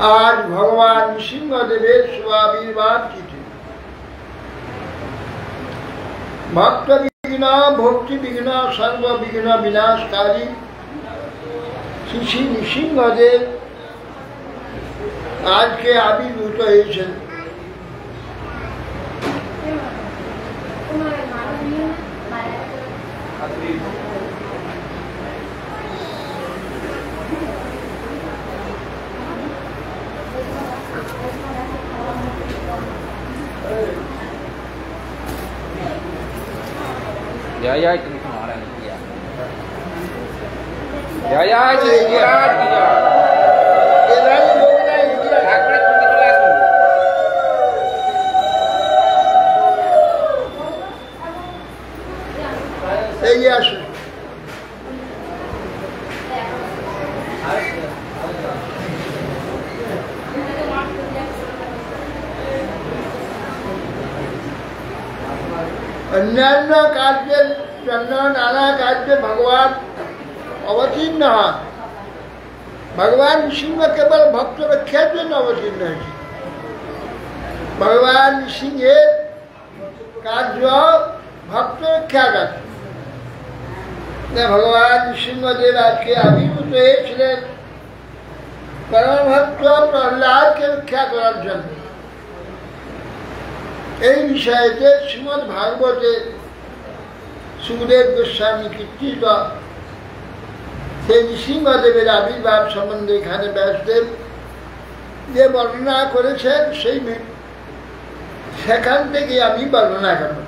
आज भगवान सिंहदेवेर स्वाभिर्भाव तिथि। भक्त विघ्न भक्ति विघ्न सर्व विघ्न विनाशकारी श्री श्री नृसिंहदेव आज के आविर्भूत হয়েছেন। Jaya itu kemarin dia. Jaya dia. এরাই লোকরা এগিয়ে Aku pergi kelas. এগিয়ে আসে। अन्यान्य कार्य नाना कार्य भगवान अवतीर्ण हन। भगवान सिंह केवल भक्त रक्षार जन्य अवतीर्ण हয়েছে। भगवान सिंहेर कार्य भक्त रक्षा कार्य। भगवान सिंहदेव आज के आविर्भूत হয়েছিলেন परम भक्त प्रहलाद के रक्षा करार जन्य। এই বিষয়তে শ্রীমদ্ ভাগবতে সুখদেব গোস্বামী কীর্তিত সেই নৃসিংহদেবের আবির্ভাব সম্বন্ধে এখানে ব্যাসদেব যে বর্ণনা করেছেন সেখান থেকে আমি বর্ণনা করব।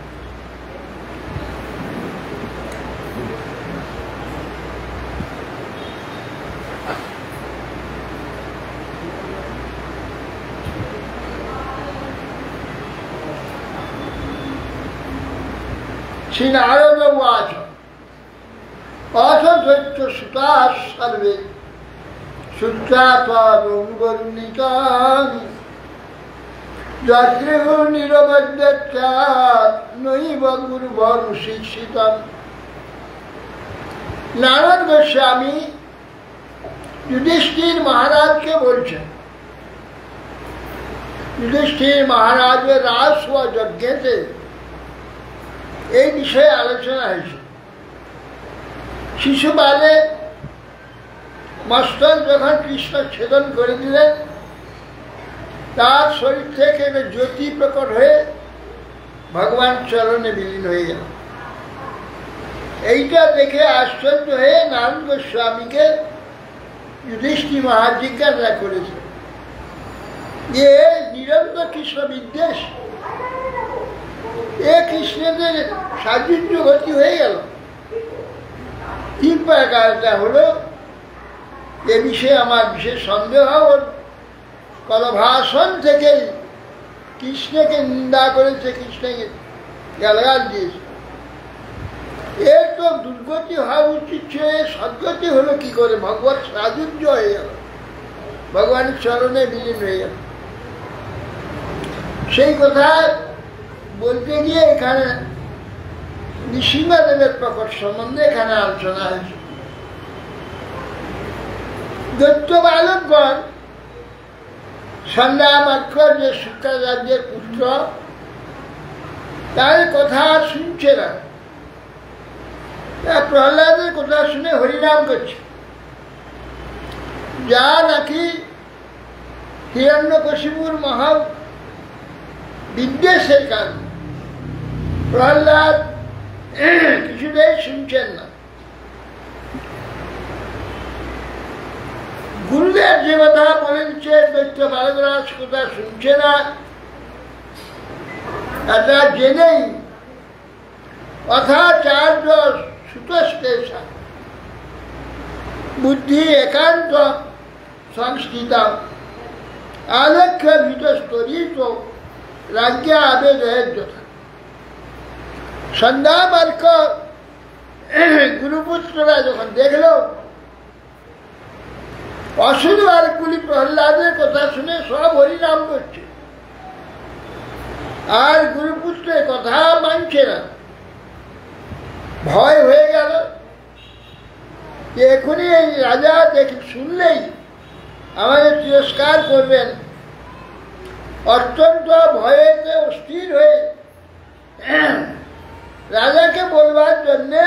শ্রী নারদ উবাচ অথ দৈত্য সুতা সর্বে শ্রুত্বা তদনুবর্ণিতাং যত্রেহু নিরবদ্যত্যাৎ নৈব গুরুবর্ণশিক্ষিতম। নারদ গোস্বামী যুধিষ্ঠির মহারাজকে বলছেন, যুধিষ্ঠির মহারাজের রাজসভা যজ্ঞেতে এই বিষয়ে আলোচনা হয়েছে। শিশুপালে মস্তক যখন কৃষ্ণ ছেদন করে দিলেন, তার শরীর থেকে জ্যোতি প্রকট হয়ে ভগবান চরণে বিলীন হয়ে গেল। এইটা দেখে আশ্চর্য হয়ে নারদ গোস্বামীকে যুধিষ্ঠির মহারাজ জিজ্ঞাসা করেছে যে নিরন্তর কৃষ্ণ বিদ্বেষ, এ কৃষ্ণের সাযুজ্য গতি হয়ে গেল, কি প্রকারটা হলো? এ বিষয়ে আমার বিশেষ সন্দেহ। ওর কলভাষণ থেকে কৃষ্ণকে নিন্দা করেছে, কৃষ্ণকে গালাগাল দিয়েছে। এর তো দুর্গতি হওয়া উচিত ছিল, সদ্গতি হলো কি করে? ভগবত সাযুজ্য হয়ে গেল, ভগবানের চরণে বিলীন হয়ে গেল। সেই কথা বলতে গিয়ে এখানে নৃসিংহদেবের প্রকট সম্বন্ধে এখানে আলোচনা হয়েছে। দৈত্য বালকগণ সন্ধ্যামাক্ষর যে শুক্রাচার্যের পুত্র, তার কথা শুনছে না, প্রহ্লাদের কথা শুনে হরিনাম করছে, যা নাকি হিরণ্যকশিপুর মহা বিদ্বেষের কারণ। প্রহ্লাদ কিছুতেই শুনছেন না। গুরুদেব যে কথা বলে দিচ্ছে, দৈত্য বালকরাজ কথা শুনছে না, এটা জেনেই অথাচার্য সুতস্তেষা বুদ্ধি একান্ত সংস্থিত আলক্ষ্য ভীতস্তরিত রাজ্ঞা আবেদয়ের যথা। সন্ধ্যামার্ক গুরুপুত্ররা যখন দেখল অসুর বালকগুলি প্রহ্লাদের কথা শুনে সব হরিনাম করছে, আর গুরুপুত্রের কথা মানছে না, ভয় হয়ে গেল যে এখনই এই রাজা শুনলেই আমাদের তিরস্কার করবেন। অত্যন্ত ভয়েতে অস্থির হয়ে রাজাকে বলবার জন্যে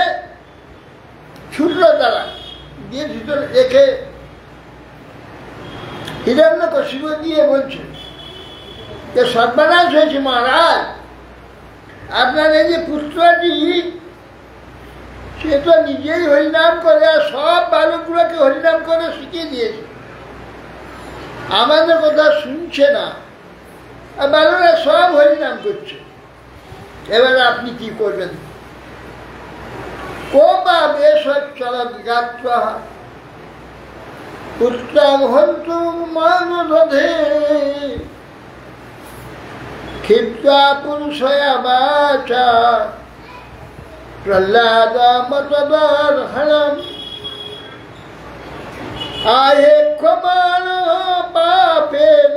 ছুটল তারা, দিয়ে ভিতরে রেখে হিরণ্যকশিপু দিয়ে বলছে যে সর্বনাশ হয়েছে মহারাজ, আপনার এই যে পুত্রটি সে তো নিজেই হরিনাম করে আর সব বালকগুলোকে হরিনাম করে শিখিয়ে দিয়েছে, আমাদের কথা শুনছে না, আর বালকরা সব হরিনাম করছে। এবারে আপনি কি করবেন? কোপা বেশ গাত্রা পুত্রাং হন্তু মানদধে ক্ষিপ্তা পুরুষয়া বাচা প্রহ্লাদা মতদর্হণম আয়ে ক্ষমান পাপেন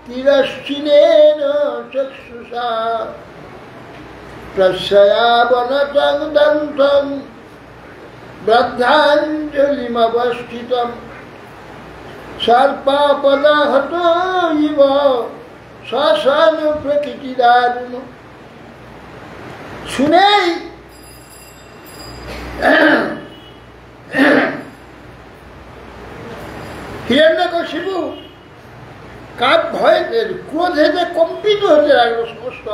তিরশ্চিনেন চক্ষুষা প্রস্যাবনতং দন্তং বদ্ধাঞ্জলিমবস্থিতম সর্পাপদাহত ইব শ্মশান প্রকৃতিদারুণ। শুনেই হিরণ্যকশিপু ভয়ে ক্রোধেতে কম্পিত হতে লাগলো সমস্ত।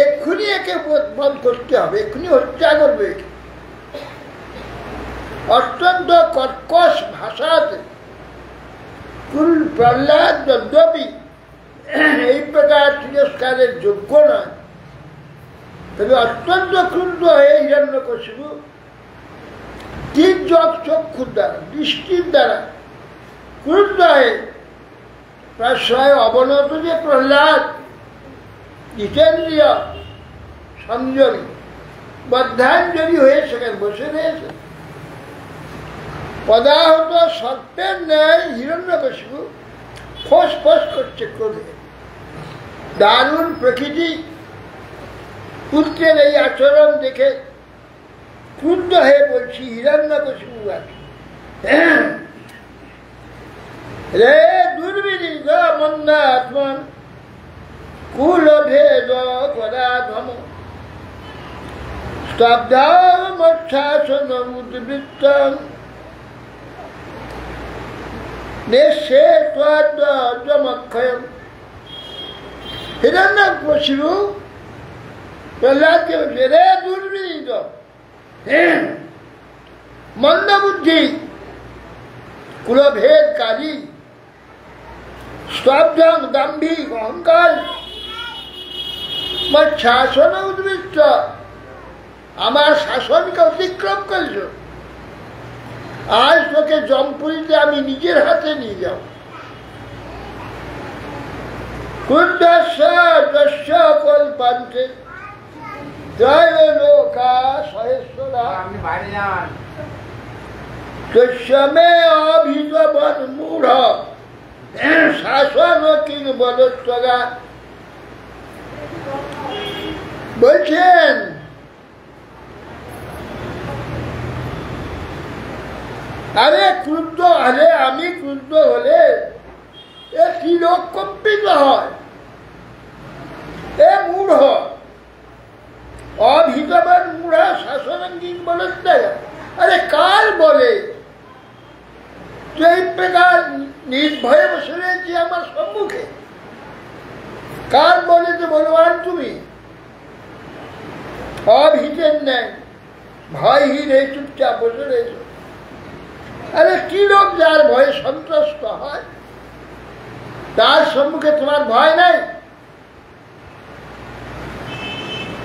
এক্ষুনি একে বধ করতে হবে, এক্ষুনি হত্যা করবে। অত্যন্ত কর্কশ ভাষাতে প্রহ্লাদ যদ্যপি এই প্রকার তিরস্কারের যোগ্য নয়, তবে অত্যন্ত ক্রুদ্ধ হয়ে হিরণ্যকশিপু তীর্যক চক্ষুর দ্বারা, দৃষ্টির দ্বারা ক্রুদ্ধ হয়ে প্রায় অবনত যে প্রহ্লাদ জিতেন্দ্রিয় সংযমী বদ্ধাঞ্জলি হয়ে সেখানে বসে রয়েছে। পদাহত সর্পের ন্যায় হিরণ্যকশিপু ফোঁস ফোঁস করছে ক্রোধে। দারুণ প্রকৃতি পুত্রের এই আচরণ দেখে ক্রুদ্ধ হয়ে বলছি, হিরণ্যকশিপু আছে রে দুর্বিনীত মন্দাত্মন কুল ভেদ পরাধম স্তব্ধমচ্ছাসন উদ্বৃত্তম নেশে ত্বদ্যমক্ষয়ম। হিরণ্যকশিপু প্রহ্লাদকে বলছে, রে দুর্বিনীত মন্দবুদ্ধি কুলভেদকারী স্তব্ধং দাম্ভিক অহংকার শাসন উদ্বৃত্ত, আমার শাসনকে অতিক্রম করছ, আজ তোকে জমপুরীতে আমি নিজের হাতে নিয়ে যাব। ক্রুদ্ধস্য যস্য কল্পান্তে জয় লোকা সহেশ্বরা আপনি বাইরে যান। তস্যমে অভিজবন মূঢ় শাসন কিং বলস্বগা। বলছেন আরে ক্রুদ্ধ, আরে আমি ক্রুদ্ধ হলে এ কি লোক কম্পিত হয়, এ মূঢ় অভিজবন মূঢ় শাসন কিং বলস্বগা। আরে কার বলে এই প্রকার নির্ভয়ে বসে রয়েছি আমার সম্মুখে? কার বলে যে বলবান তুমি? অভিজের নেই, ভয়হীন হয়ে চুপচাপ বসে রয়েছ। আরে কি লোক যার ভয়ে সন্ত্রস্ত হয়, তার সম্মুখে তোমার ভয় নাই?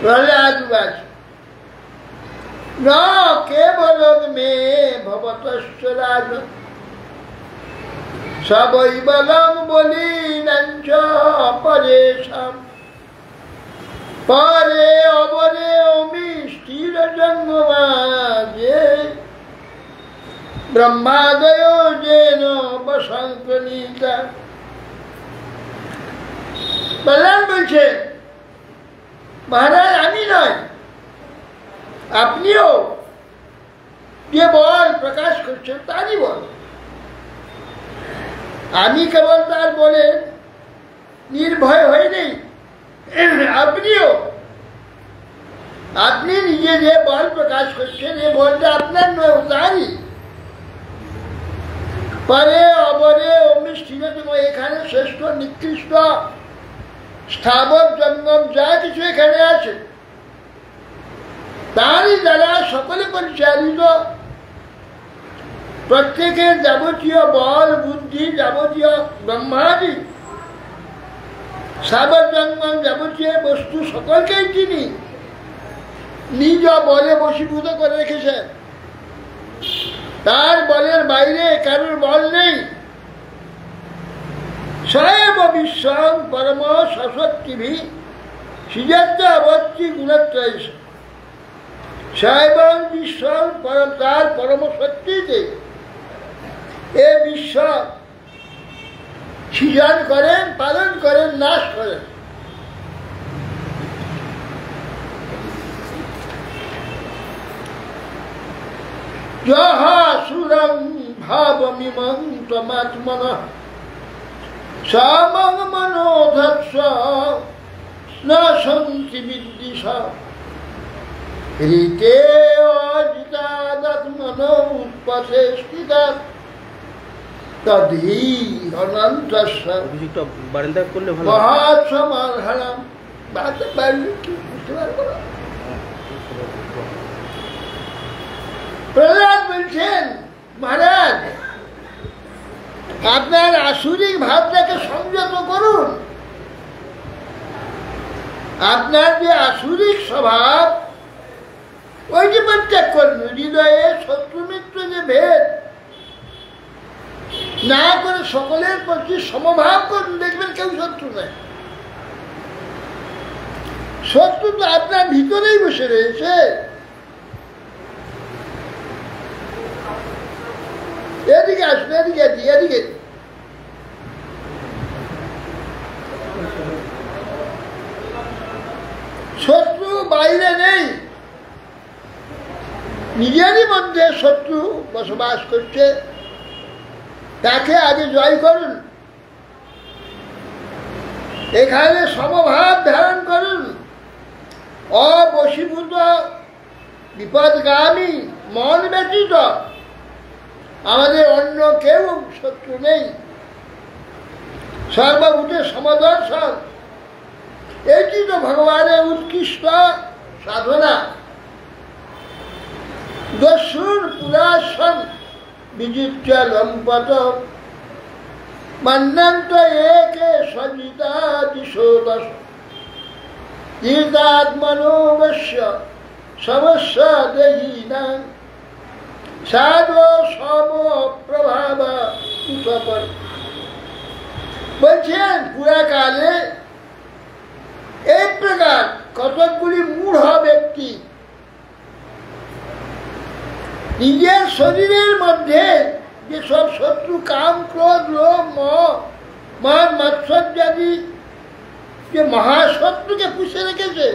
প্রহ্লাদ না কেবল মে ভবতশ্চ রাজন সবই বলং বলি নাঞ্চ পরেশাম পরে অবরে অমি স্থির জঙ্গমাজে ব্রহ্মাদয় যেন বসঙ্কনীতা। প্রহ্লাদ বলছে, মহারাজ আমি নয়, আপনিও যে বল প্রকাশ করছেন তারই বল। আমি কেবল তার বলে নির্ভয় হয়ে নেই, আপনিও, আপনি নিজে যে বল প্রকাশ করছেন এ বলটা আপনার নয়, তারই। পরে অবরে অমিষ্ঠিত, এখানে শ্রেষ্ঠ নিকৃষ্ট স্থাবর জঙ্গম যা কিছু এখানে আছে তারই দ্বারা সকলে পরিচালিত। প্রত্যেকের যাবতীয় বল বুদ্ধি, যাবতীয় ব্রহ্মাদি স্থাবর জঙ্গম যাবতীয় বস্তু সকলকেই তিনি নিজ বলে বশীভূত করে রেখেছেন। তার বলের বাইরে কারোর বল নেই। স্বয়ং বিশ্বং পরম সশক্তিভি সৃজন্ত অবস্থি গুণত্রয় স্বয়ং বিশ্বং পরম, তার পরম শক্তিতে এ বিশ্ব সৃজন করেন, পালন করেন, নাশ করেন। যহ সুরং ভাবমিমং ত্বমাত্মনঃ সমং মনোধৎস ন সন্তি বিদ্বিষা হৃতে অজিতাদাত্মন উৎপথে স্থিতা তদ্হি অনন্তস্য মহাৎসমার্হণম বাড়তে পারবে কি বুঝতে পারবো না। প্রহ্লাদ বলছেন, মহারাজ আপনার আসুরিক ভাবটাকে সংযত করুন। আপনার যে আসুরিক স্বভাব ওইটি পরিত্যাগ করুন। হৃদয়ে শত্রু মিত্র যে ভেদ না করে সকলের প্রতি সমভাব করুন, দেখবেন কেউ শত্রু নেই। শত্রু তো আপনার ভিতরেই বসে রয়েছে। এদিকে আসুন, এদিকে এদিকে। শত্রু বাইরে নেই, নিজেরই মধ্যে শত্রু বসবাস করছে, তাকে আগে জয় করুন। এখানে সমভাব ধারণ করুন। অবশীভূত বিপদগামী মন ব্যতীত আমাদের অন্য কেউ শত্রু নেই। সর্বভূতে সমদর্শন, এটি তো ভগবানের উৎকৃষ্ট সাধনা। দস্যুর পুরাসন বিজিত্য লম্পত মন্যন্ত একে সজিতা দিশো দশ গীতাত্মনোবশ্য সমস্যা দেহীনা সাধু সম প্রভাব। বলছেন পুরাকালে এই প্রকার কতকগুলি মূঢ় ব্যক্তি নিজের শরীরের মধ্যে যেসব শত্রু কাম ক্রোধ লোভ মোহ মান মাৎসর্যাদি যে মহাশত্রুকে পুষে রেখেছে,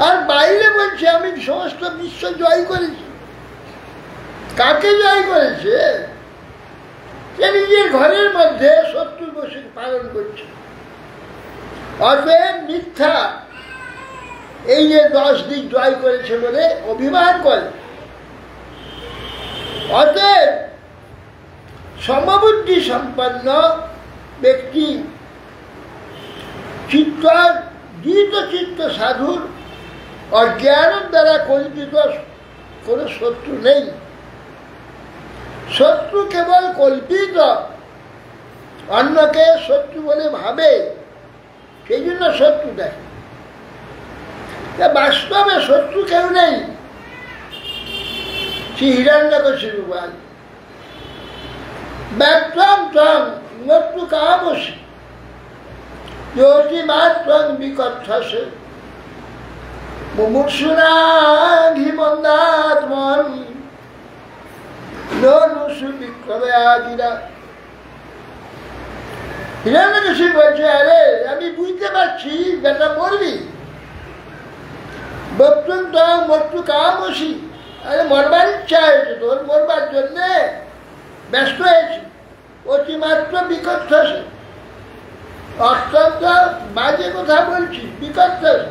আর বাইরে বলছে আমি সমস্ত বিশ্ব জয় করেছি। কাকে জয় করেছে? সে নিজের ঘরের মধ্যে শত্রু বসে পালন করছে। অতএব মিথ্যা এই যে 10 দিক জয় করেছে বলে অভিমান করে। অতএব সমবুদ্ধি সম্পন্ন ব্যক্তি চিত্ত সাধুর অজ্ঞানের দ্বারা কল্পিত কোনো শত্রু নেই। শত্রু কেবল কল্পিত, অন্যকে শত্রু বলে ভাবে, সেই জন্য শত্রু দেখে। বাস্তবে শত্রু কেউ নেই। শ্রী হিরণ্যকশিপু বলেন, ব্যক্তম ত্বং মৃত্যু কামসি জ্যোতিমাত্রং বিকথ্যসে মুমুক্ষুনাঘিমন্দাত্মন ননুষু বিক্রমে আদিরা। হিরণ্যকশিপু বলছে, আরে আমি বুঝতে পারছি বেটা মরবি। বক্তুম ত্বং মৃত্যু কামসি, আরে মরবার ইচ্ছা হয়েছে তোর, মরবার জন্যে ব্যস্ত হয়েছি। অতিমাত্র বিকথ্যসে, অত্যন্ত বাজে কথা বলছিস, বিকথ্যসে।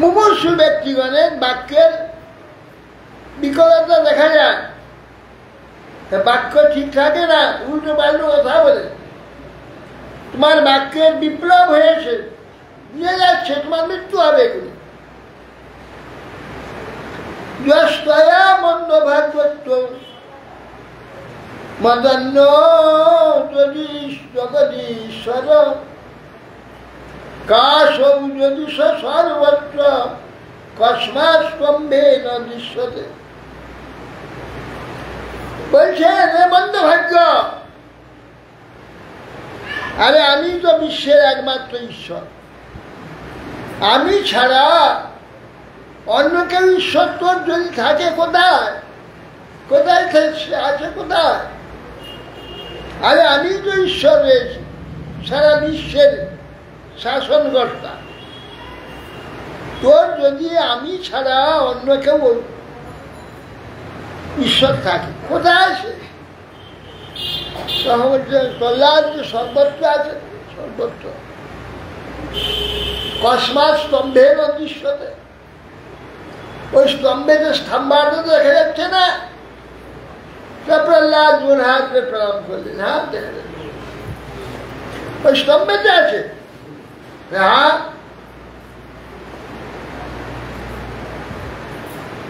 মুমূর্ষু ব্যক্তিগণের বাক্যের বিকলতা দেখা যায়। বাক্য ঠিক থাকে না, উল্টো পাল্টো কথা বলে। তোমার বাক্যের বিপ্লব হয়েছে, নিয়ে যাচ্ছে, তোমার মৃত্যু হবে এগুলি। যস্তয়া মন্দ ভাগ্যত্ব মদন্য জগদীশ্বর কাশৌ যদি সর্বত্র কস্মাৎ স্তম্ভে ন দৃশ্যতে। বলছেন মন্দ ভাগ্য, আরে আমি তো বিশ্বের একমাত্র ঈশ্বর, আমি ছাড়া অন্য কেউ ঈশ্বর তোর যদি থাকে কোথায়? কোথায় আছে? কোথায়? আরে আমি তো ঈশ্বর রয়েছি, সারা বিশ্বের শাসনকর্তা। তোর যদি আমি ছাড়া অন্য কেউ ঈশ্বর থাকে, কোথায় আছে? প্রহ্লাদ যে সর্বত্র আছে, সর্বত্র কস্মাৎ স্তম্ভে ন দৃশ্যতে। ওই স্তম্ভে যে স্তম্ভার্থ দেখা যাচ্ছে না, প্রহ্লাদ জোর হাতে প্রণাম করলেন, হাত দেখা যাচ্ছে। ওই স্তম্ভেতে আছে। হ্যাঁ,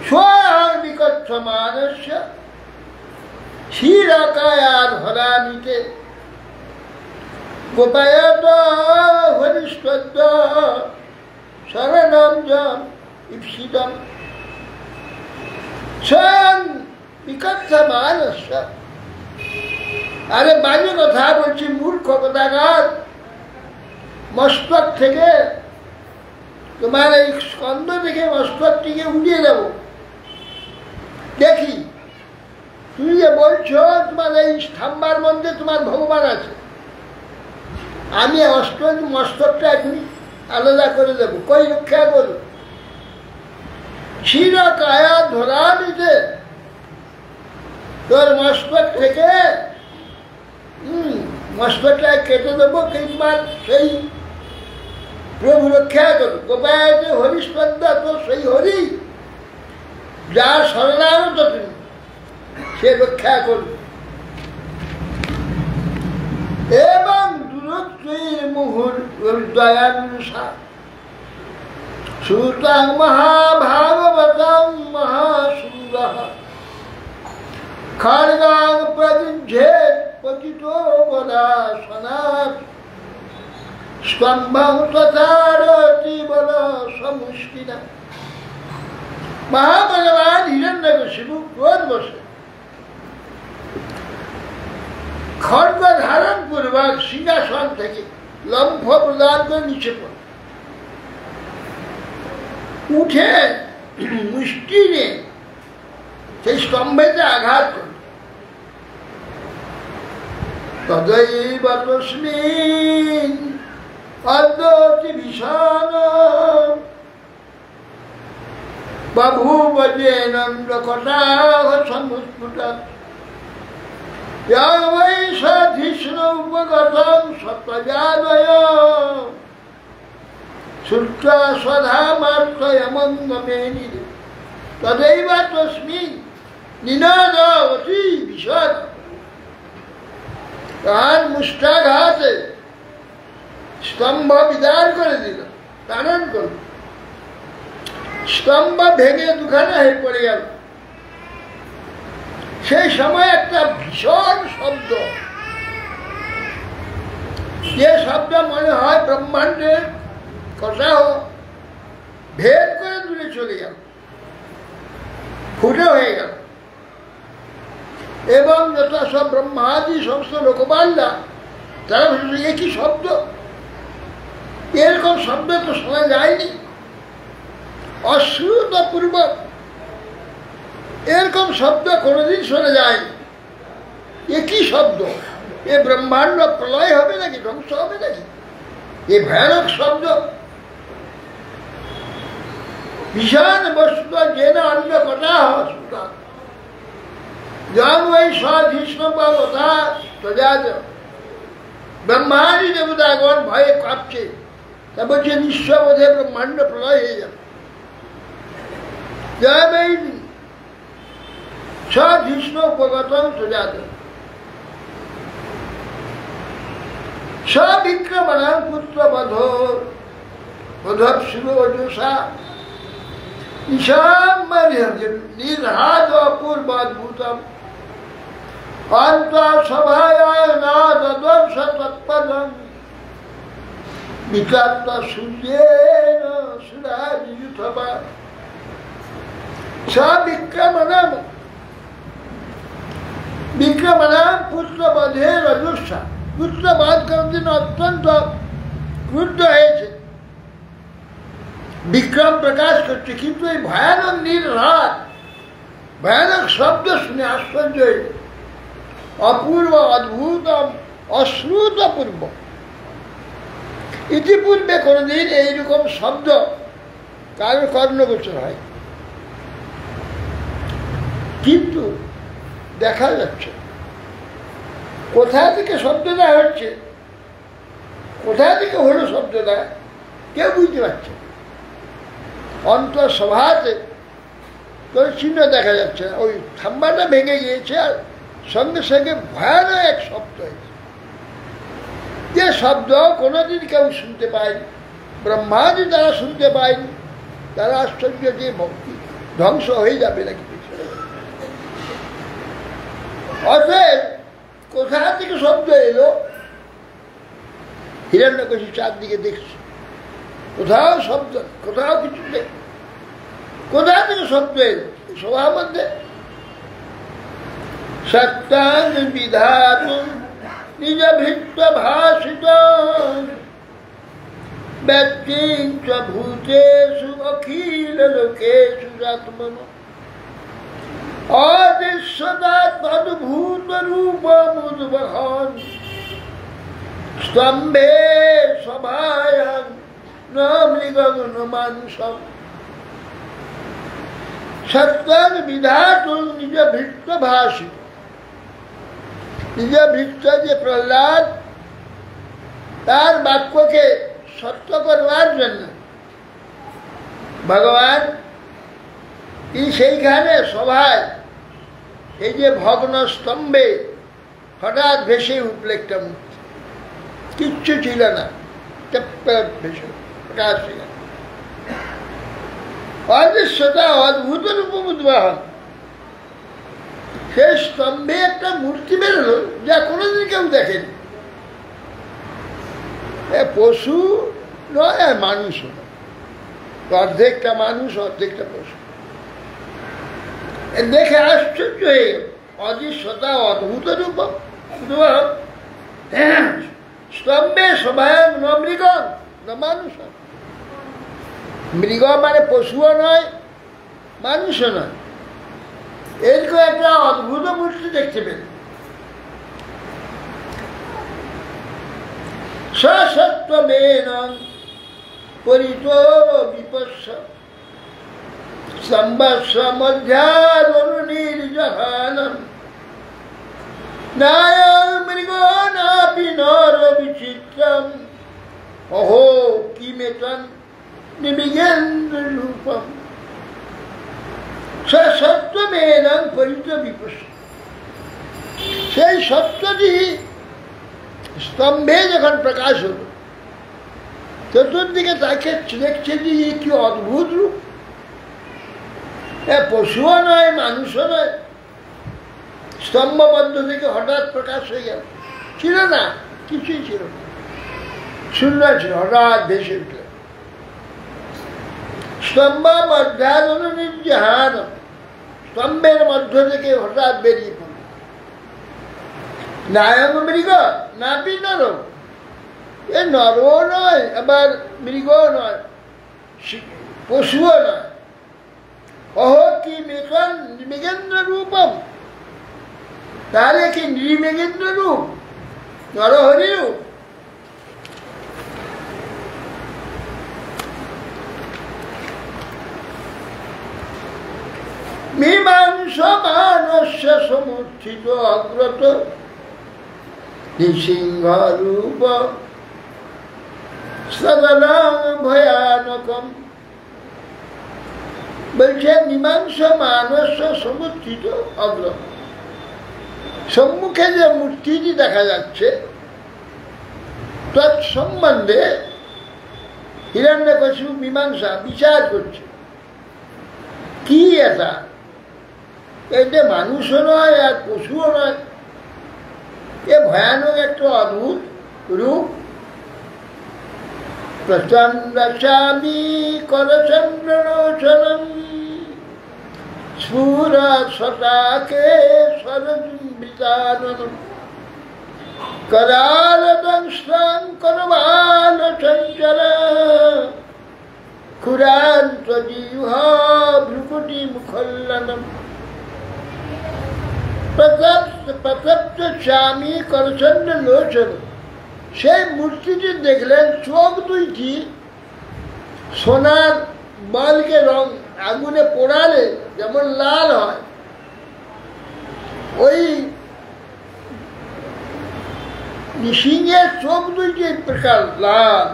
স্বয়ং বিকচ্ছমানস্য ক্ষীরকায়ার হরানিতে গোপায়ত হরিষ্ঠদ্য শরণম জন ঈপ্সিতম। স্বয়ং বিকচ্ছমানস্য, আরে বাজে কথা বলছি, মূর্খ কথাকার। মস্তক থেকে তোমার এই স্কন্ধ থেকে মস্তকটিকে উড়িয়ে দেব। দেখি তুমি যে বলছো তোমার এই স্তম্ভার মধ্যে তোমার ভগবান আছে, আমি মস্তকটা এখনই আলাদা করে দেব। কই রক্ষা করো? ক্ষীর কায়া ধরা নিতে তোর মস্তক থেকে মস্তকটা কেটে দেবো, কিংবা সেই প্রভু রক্ষা করো। গোপায় হরিষ্পদ্দা, তো সেই হরি যার শরণাগত তুমি, সে রক্ষা করবে। এবং দুরক্তির মুহুর দয়ানুষা সুতাং মহাভাগবতং মহাসুরঃ খড়গাং প্রযুজ্যেৎ পতিতো বদাসনাৎ স্তম্ভং তথারতি বল সমুষ্টিনা। মহাভগবান হিরণ্যকশিপু ক্রোধ বসে খড়গ ধারণ পূর্বক সিংহাসন থেকে লম্ফ প্রদান করে নিচে পড়ে উঠে মুষ্টি নিয়ে সেই স্তম্ভেতে আঘাত করে। তদৈব তস্মিন অদ্যতি ভীষণ বভূব যেনন্দ্রকটাহ সমস্ফুটৎ यं वै सधिष्णु उपगतं सत्त्वजादय श्रुत्वा स्वधामार्थयमङ्गमेनिरे तदैव तस्मिन् निनादवती विशद। তার মুষ্টাঘাতে স্তম্ভ বিদার করে দিল, টানন করল, স্তম্ভ ভেঙে দুখানা হয়ে পড়ে গেল। সেই সময় একটা ভীষণ শব্দ, যে শব্দ মনে হয় ব্রহ্মাণ্ডের কথাও ভেদ করে দূরে চলে গেল, ফুটে হয়ে গেল। এবং যত সব ব্রহ্মাদি সমস্ত লোকপালরা তারা বলছে, এ কি শব্দ? এরকম শব্দ তো শোনা যায়নি, অশ্রুতপূর্বক এরকম শব্দ কোনোদিন শোনা যায়নি। এ কি শব্দ? এ ব্রহ্মাণ্ড প্রলয় হবে নাকি, ধ্বংস হবে নাকি? এ ভয়ানক শব্দ। ভীষণ বস্তু যেন অন্য কটা হস্তা যং ওই সধিষ্ণু কথা সজাত। ব্রহ্মাণ্ডি দেবতাগণ ভয়ে কাঁপছে, তা বলছে নিঃস্ববোধে ব্রহ্মাণ্ড প্রলয় হয়ে যাবে। জয় সধিষ্ণু উপগতং সুজাত সবিক্রমণাং পুত্র বধোপসুরোজসা ঈশাম নির্হাদ অপূর্বাদ্ভুতম অন্তঃসভায় নাদদর্শ তৎপদম বিকাত্ত সূর্যেন সুরাজিযুথবা সবিক্রমণাং বিক্রমণাং পুত্রবধে রজস্যা। পুত্রবধ করার জন্য অত্যন্ত ক্রুদ্ধ হয়েছে, বিক্রম প্রকাশ করছে, কিন্তু এই ভয়ানক নির্ঘাত ভয়ানক শব্দ শুনে আশ্চর্য হয়েছে। অপূর্ব অদ্ভুতম অশ্রুতপূর্ব, ইতিপূর্বে কোনোদিন এইরকম শব্দ কারোর কর্ণগোচর হয়, কিন্তু দেখা যাচ্ছে কোথা থেকে শব্দটা হচ্ছে, কোথা থেকে হলো শব্দটা, কেউ বুঝতে পারছে। অন্তঃসভাতে কোনো চিহ্ন দেখা যাচ্ছে না, ওই থাম্বাটা ভেঙে গিয়েছে আর সঙ্গে সঙ্গে ভয়ানক এক শব্দ হয়েছে। যে শব্দ কোনোদিন কেউ শুনতে পায়নি, ব্রহ্মাদি তারা শুনতে পায়নি, তারা আশ্চর্য যে ভক্তি ধ্বংস হয়ে যাবে নাকি। অতএব কোথা থেকে শব্দ এলো? হিরণ্যকশিপু চারদিকে দেখছে, কোথাও শব্দ, কোথাও কিছু নেই। কোথা থেকে শব্দ এলো? সবার মধ্যে সত্যাং বিধাতুম নিজ ভৃত্য ভাষিত ব্যক্তিং চ ভূতেষু অখিল লোকেষু আত্মনো অদৃশ্যতা তদ্ভূত রূপমুদ্বহন স্তম্ভে সভায়াং ন মৃগং ন মানুষম। সত্যাং বিধাতুম নিজ ভৃত্য ভাষিত, নিজ ভৃত্য যে প্রহ্লাদ, তার বাক্যকে সত্য করবার জন্য ভগবান তিনি সেইখানে সভায় এই যে ভগ্ন স্তম্ভে হঠাৎ ভেসে উঠল একটা মূর্তি, কিচ্ছু ছিল না, ভেসে প্রকাশ ছিল, অদৃশ্যতা অদ্ভুত রূপমুদ্বহন। সেই স্তম্ভে একটা মূর্তি বেরোলো যা কোনোদিন কেউ দেখেনি। পশু নয় আর মানুষও নয়, অর্ধেকটা মানুষ অর্ধেকটা পশু। দেখে আশ্চর্য হয়ে গেল, অদৃশ্যতা অদ্ভুত রূপ স্তম্ভে সভায়ং ন মৃগং ন মানুষম। মৃগ মানে পশুও নয়, মানুষও নয়, এরকম একটা অদ্ভুত মূর্তি দেখতে পেল। সসত্ত্বমেন পরিতো বিপস্য সম্বৎস মধ্যাদনুনির্জহানম নায়ং মৃগো নাপি নর বিচিত্রম অহো কিমেতং নিমিগেন্দ্র রূপম। সসত্ত্বমেন পরিতো বিপস্য, সেই সত্যটি স্তম্ভে যখন প্রকাশ হল, চতুর্দিকে তাকে দেখছে যে কি অদ্ভুত রূপ, পশুও নয় মানুষও নয়, স্তম্ভবদ্ধ থেকে হঠাৎ প্রকাশ হয়ে গেল, ছিল না, কিছুই ছিল না, শূন্য ছিল, হঠাৎ ভেসে উঠল। স্তম্ভ মধ্যাদনুনির্জহান, স্তম্ভের মধ্য থেকে হঠাৎ বেরিয়ে পড়ল। নায়ং মৃগ নাপি নর, এ নরও নয় আবার মৃগও নয়, পশুও নয়। অহো কি মৃগেন্দ্র রূপম, তাহলে কি নৃমেগেন্দ্র রূপ, নরহরি রূপ। মীমাংস মানস্য সমুত্থিত অগ্রত নৃসিংহ রূপ সদলং ভয়ানকম। বলছে মীমাংস মানস্য সমুত্থিত অগ্রত, সম্মুখে যে মূর্তিটি দেখা যাচ্ছে তৎসম্বন্ধে হিরণ্যকশিপু মীমাংসা বিচার করছে, কি এটা, এটা মানুষও নয় আর পশুও নয়, এ ভয়ানক একটা অদ্ভুত রূপ। প্রচন্ডস্বামী করচন্দ্রলোচনম স্ফুর সতাকে সরজৃম্বিতাননম করালদংস্তাং করবাল চঞ্চল ক্ষুরান্ত জিহ্বা ভ্রুকুটি মুখল্লনম। প্রতপ্ত স্বামী করচন্দ্র লোচন, সেই মূর্তিটি দেখলেন চোখ দুইটি সোনার বলকে রং আগুনে পোড়ালে যেমন লাল হয়, ওই নৃসিংহের চোখ দুইটি প্রকার লাল।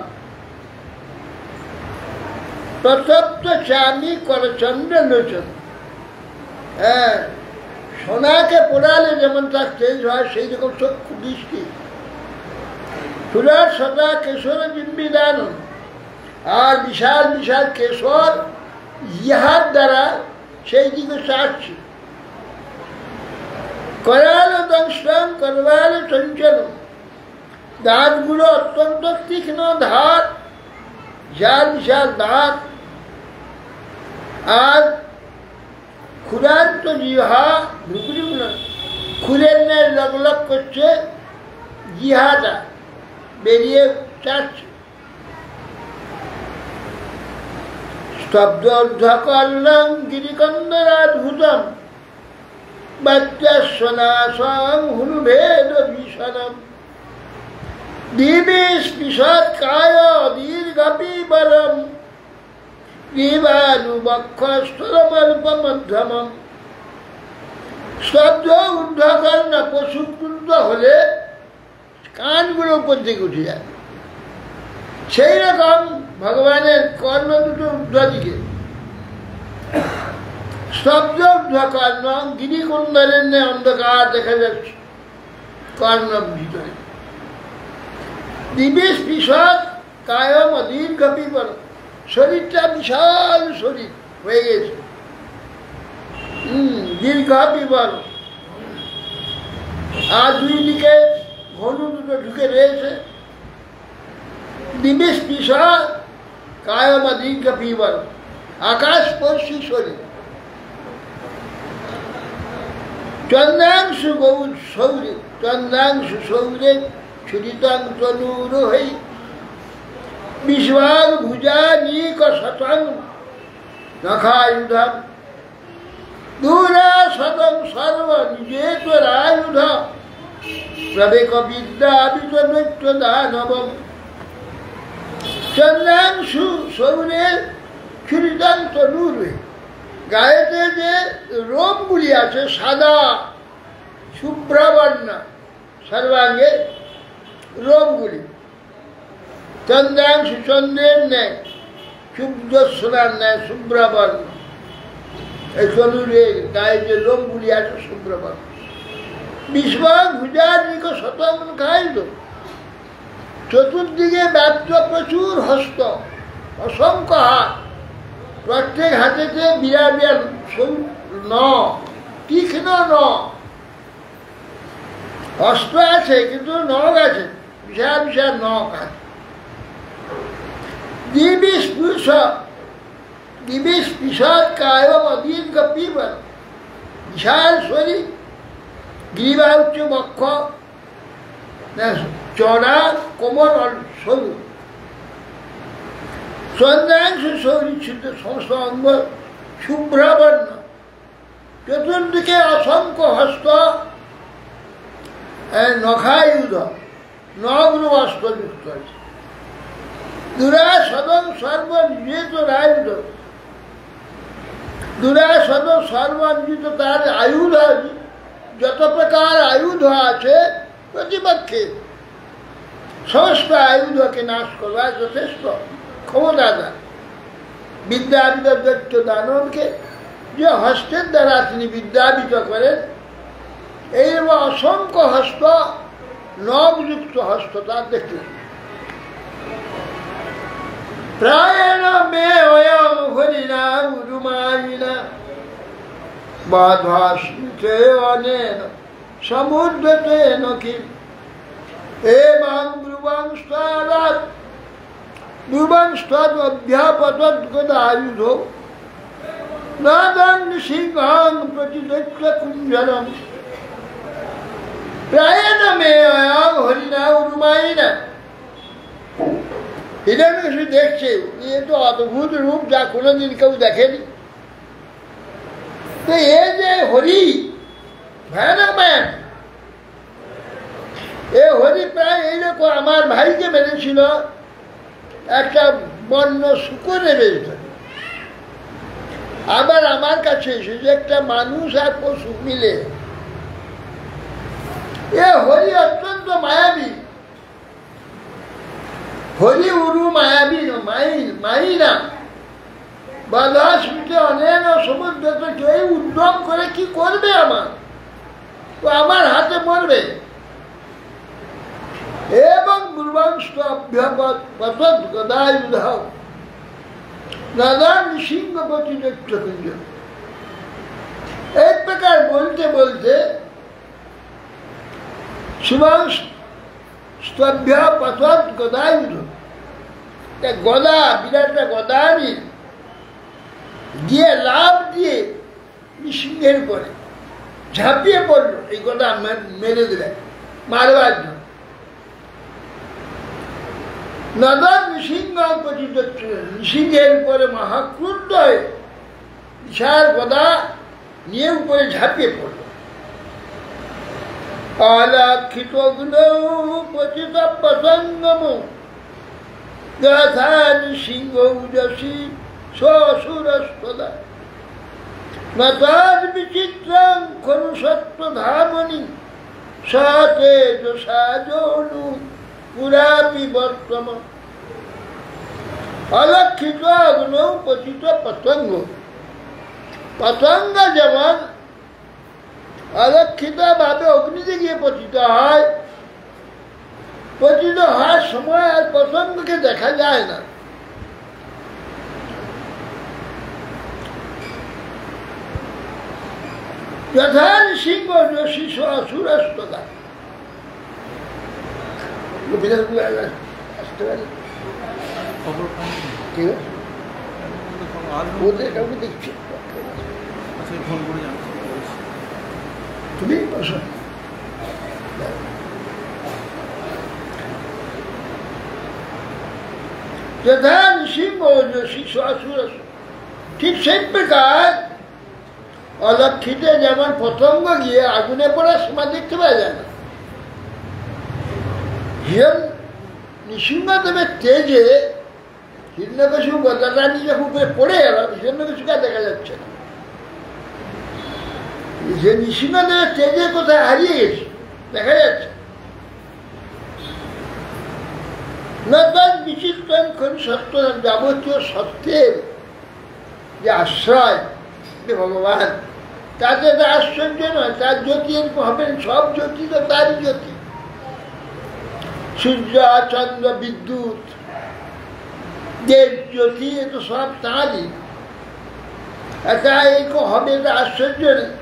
প্রতপ্ত স্বামী করচন্দ্র লোচন, হ্যাঁ, সোনাকে পোড়ালে যেমন তার তেজ হয় সেই রকম চক্ষু দৃষ্টি। ক্ষুরার সদা কেশর বিম্বিদান, আর বিশাল বিশাল কেশর ইহার দ্বারা সেই দিকে চাচ্ছে। করাল দংশন করবাল চঞ্চল, দাঁতগুলো অত্যন্ত তীক্ষ্ণ ধার, বিশাল বিশাল দাঁত, আর ক্ষুরান্ত জিহা ক্ষুরের ন্যায় লগলগ করছে, জিহাটা বেরিয়ে চাচ্ছে। স্তব্ধ ঊর্ধ্বকর্ণং গিরিকন্দরাদ্ভুতম, বাচ্যাসনাসং হুনুভেদ ভীষণম, দিবি স্পৃশৎকায় দীর্ঘপিবরম, গ্রীবানুবক্ষস্থলমল্পমধ্যমম। স্তব্ধ ঊর্ধ্বকর্ণ, পশু ক্রুদ্ধ হলে কানগুলো উপর দিকে উঠে যায়, সেই রকম ভগবানের কর্ণ দুটো ঊর্ধ্ব দিকে। স্তব্ধ ঊর্ধ্বকর্ণ, গিরিকুণ্ডলের ন্যায় অন্ধকার দেখা যাচ্ছে কর্ণ ভিতরে। দিবি স্পৃশৎ কায়ম দীর্ঘ পিবর, শরীরটা বিশাল শরীর হয়ে গেছে, দীর্ঘ পিবর, আর দুই দিকে ঘনু দুটো ঢুকে রয়েছে। দিবি স্পৃশৎ কায়ম দীর্ঘ পিবর, আকাশস্পর্শী শরীর। চন্দ্রাংশু গৌর সৌরে, চন্দ্রাংশু সৌরে ছুরিতাং তনুরোহৈ, বিশ্বং ভুজানীক শতং নখায়ুধম, দূরা শতং সর্ব নিজেতরায়ুধ, প্রবেক বিদ্যা বিজনৈত্য দানবম। চন্দ্রাংশু সৌরে ছুরিতাং তনুরোহৈ, গায়েতে যে রোমগুলি আছে সাদা শুভ্রবর্ণ, সর্বাঙ্গে রোমগুলি, চন্দ্রাংশু চন্দ্রের ন্যায়, শুভ্রস্বরার ন্যায় শুভ্রবর্ণ। এই তনুরের গায়ে যে রোমগুলি আছে শুভ্রবর্ণ। বিশ্বং ভুজানিক শতং খাইল, চতুর্দিকে ব্যাপ্ত প্রচুর হস্ত, অসংখ্য হাত, প্রত্যেক হাতেতে বিরাট বিরাট নখ, তীক্ষ্ণ নখ। অস্ত্র আছে কিন্তু নখ আছে, বিশাল বিশাল নখ আছে। দিবি স্পৃশৎ কায়ম দীর্ঘ পিবর, বিশাল শরীর, গ্রীবা উচ্চ বক্ষ, চড়া কোমর সরু। চন্দ্রাংশু শরীর ছিদ্র, সমস্ত অঙ্গ শুভ্রবর্ণ, চতুর্দিকে অসংখ্য হস্ত, নখায়ুধ, নগ্ন অস্ত্রযুক্ত আছে। দুরাসদং সর্বনিজিত আয়ুধ, দুরাসদ সর্বনিজিত, তার আয়ুধ, যত প্রকার আয়ুধ আছে প্রতিপক্ষে সমস্ত আয়ুধকে নাশ করবার যথেষ্ট ক্ষমতা দেন। বিদ্যাবিত দৈত্য দানবকে যে হস্তের দ্বারা তিনি বিদ্যাবিত করেন, এইরকম অসংখ্য হস্ত, নবযুক্ত হস্ত তার দেখতে। প্রায়ণ মে অয়ং হরিণা উরুমায়িনা, বাধাস্মিতে অনেন সমুদ্রতেন কিম, এমং ব্রুবং স্তরাৎ ব্রুবং স্তদ অভ্যাপতৎ গদায়ুধ, নাদং সিংহং প্রতিদৈত্য কুঞ্জরম। প্রায়ণ মে অয়ং হরিণা উরুমায়িনা, হিরণ্যকশিপু দেখছে এ তো অদ্ভুত রূপ, যা কোনোদিন কেউ দেখেনি। তো এ যে হরি, ভয়ানক ম্যান, এ হরি প্রায় এইরকম আমার ভাইকে মেরেছিল, একটা বন্য শুকরে মেরেছিল। আবার আমার কাছে এসেছে একটা মানুষ আর পশু মিলে। এ হরি অত্যন্ত মায়াবী, হরি উরু মায়াবী, মাইনা বাধাস্মিতে অনেক সমুদ্র, তো কেউ উদ্যম করে কি করবে আমার, তো আমার হাতে মরবে। এবং পতৎ গদায়ুধ দাদা নৃসিংহ পতিতচ্ছ কুঞ্জ। এক প্রকার বলতে বলতে শুভাংস্তভ্য পতৎ গদায়ুধ, গদা বিরাট গদা নিয়ে গিয়ে লাভ দিয়ে নৃসিংহের উপরে ঝাঁপিয়ে পড়লো, এই গদা মেরে দেবে মারবার জন্য। নদন নৃসিংহ পতিত, নৃসিংহের উপরে মহাক্রুদ্ধ হয়ে বিশাল গদা নিয়ে উপরে ঝাঁপিয়ে পড়ল। অলক্ষিত পতিত প্রসঙ্গম যথা নৃসিংহ উজসী শ্বশুরস্তদা নতাদ বিচিত্রং খলু সত্ত্বধামনি সতেজসাজনু পুরাপি বর্তম। অলক্ষিত অগ্ন পতিত পতঙ্গ, পতঙ্গ যেমন অলক্ষিত ভাবে অগ্নিতে গিয়ে পতিত হয়, পতিত হওয়ার সময় আর পতঙ্গকে দেখা যায় না। যথা নৃসিংহ যোশী অসুরস্তদা। আসতে পারে ঠিক আছে, ওদের কাউকে দেখছি তুমি যথা নৃসিংহ যোশী অসুরস্ত, ঠিক সেই প্রকার অলক্ষিতে যেমন পতঙ্গ গিয়ে আগুনে পড়ার সময় দেখতে পাওয়া যায় না, হিরণ নৃসিংহদেবের তেজে হিরণ্যকশিপু গদাটা নিয়ে যখন উপরে পড়ে গেল, হিরণ্যকশিপুকে আর দেখা যাচ্ছে না। যে নৃসিংহদেবের তেজে কোথায় হারিয়ে গেছে দেখা যাচ্ছে না। তার বিচিত্রণ সত্য, যাবতীয় সত্যের যে আশ্রয় ভগবান, তাতে তো আশ্চর্য নয়, তার জ্যোতি এরকম হবে, সব জ্যোতি তো তারই জ্যোতি। সূর্য চন্দ্র বিদ্যুৎ দেব জ্যোতি, এ তো সব তাঁরই, তা এরকম হবে, এটা আশ্চর্য নেই।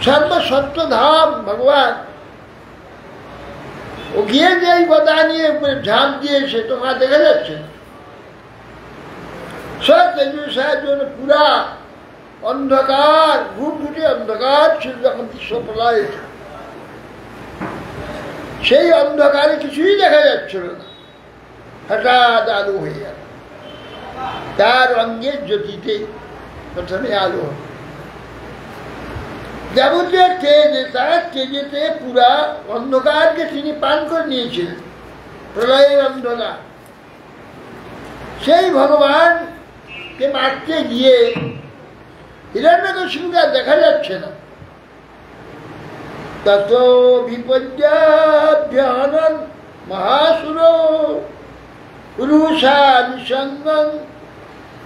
সর্বসত্য ধাম ভগবান, ও গিয়ে যে এই গদা নিয়ে ঝাঁপ দিয়েছে তোমার দেখা যাচ্ছে না। সতেজসাজন্য পুরা অন্ধকার, ঘুটঘুটে অন্ধকার ছিল যখন বিশ্ব প্রলয়, সেই অন্ধকারে কিছুই দেখা যাচ্ছিল না, হঠাৎ আলো হয়ে গেল। তার অঙ্গের জ্যোতিতে প্রথমে আলো হল, যাবতীয় তেজ, তার তেজেতে পুরা অন্ধকারকে তিনি পান করে নিয়েছিলেন, প্রলয়ের অন্ধকার। সেই ভগবানকে মারতে গিয়ে হিরণ্যকশিপুকে আর দেখা যাচ্ছে না। তত বিপর্যাভ্যহনন মহাসুর রুষা নিসঙ্গং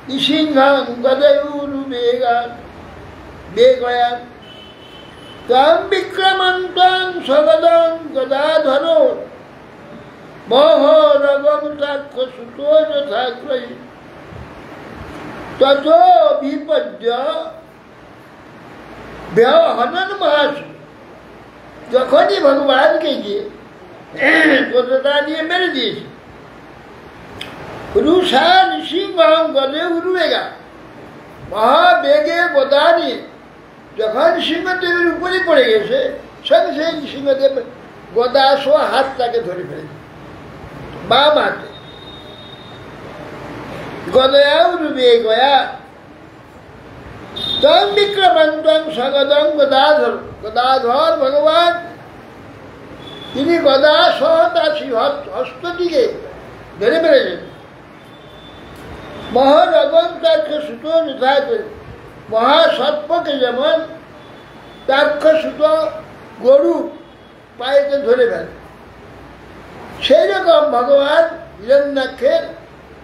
নৃসিংহং গদয়ুর্বেগয়ান তং বিক্রমন্তং সগদং গদাধর মহরগং তাক্ষসুতো যথাগ্রহী। তত বিপর্য ব্যহনন মহাসুর, যখনই ভগবানকে গিয়ে গদা নিয়ে মেরে দিয়েছে, রুষা নৃসিংহং গদে উর্বেগা, মহাবেগে গদা নিয়ে যখন নৃসিংহদেবের উপরে পড়ে গেছে, সঙ্গে সঙ্গে নৃসিংহদেব গদা সহ হাতটাকে ধরে ফেলেছে বাম হাতে। গদয়া উর্বেগয়া তং বিক্রমন্তং সগদং গদাধর, গদাধর ভগবান তিনি গদা সহ তার হস্তটিকে ধরে ফেলেছেন। মহরগং তাক্ষসুত যথায়, মহাসর্পকে যেমন তাক্ষসুত গরু পায়েতে ধরে ফেলে, সেই রকম ভগবান হিরণ্যাক্ষের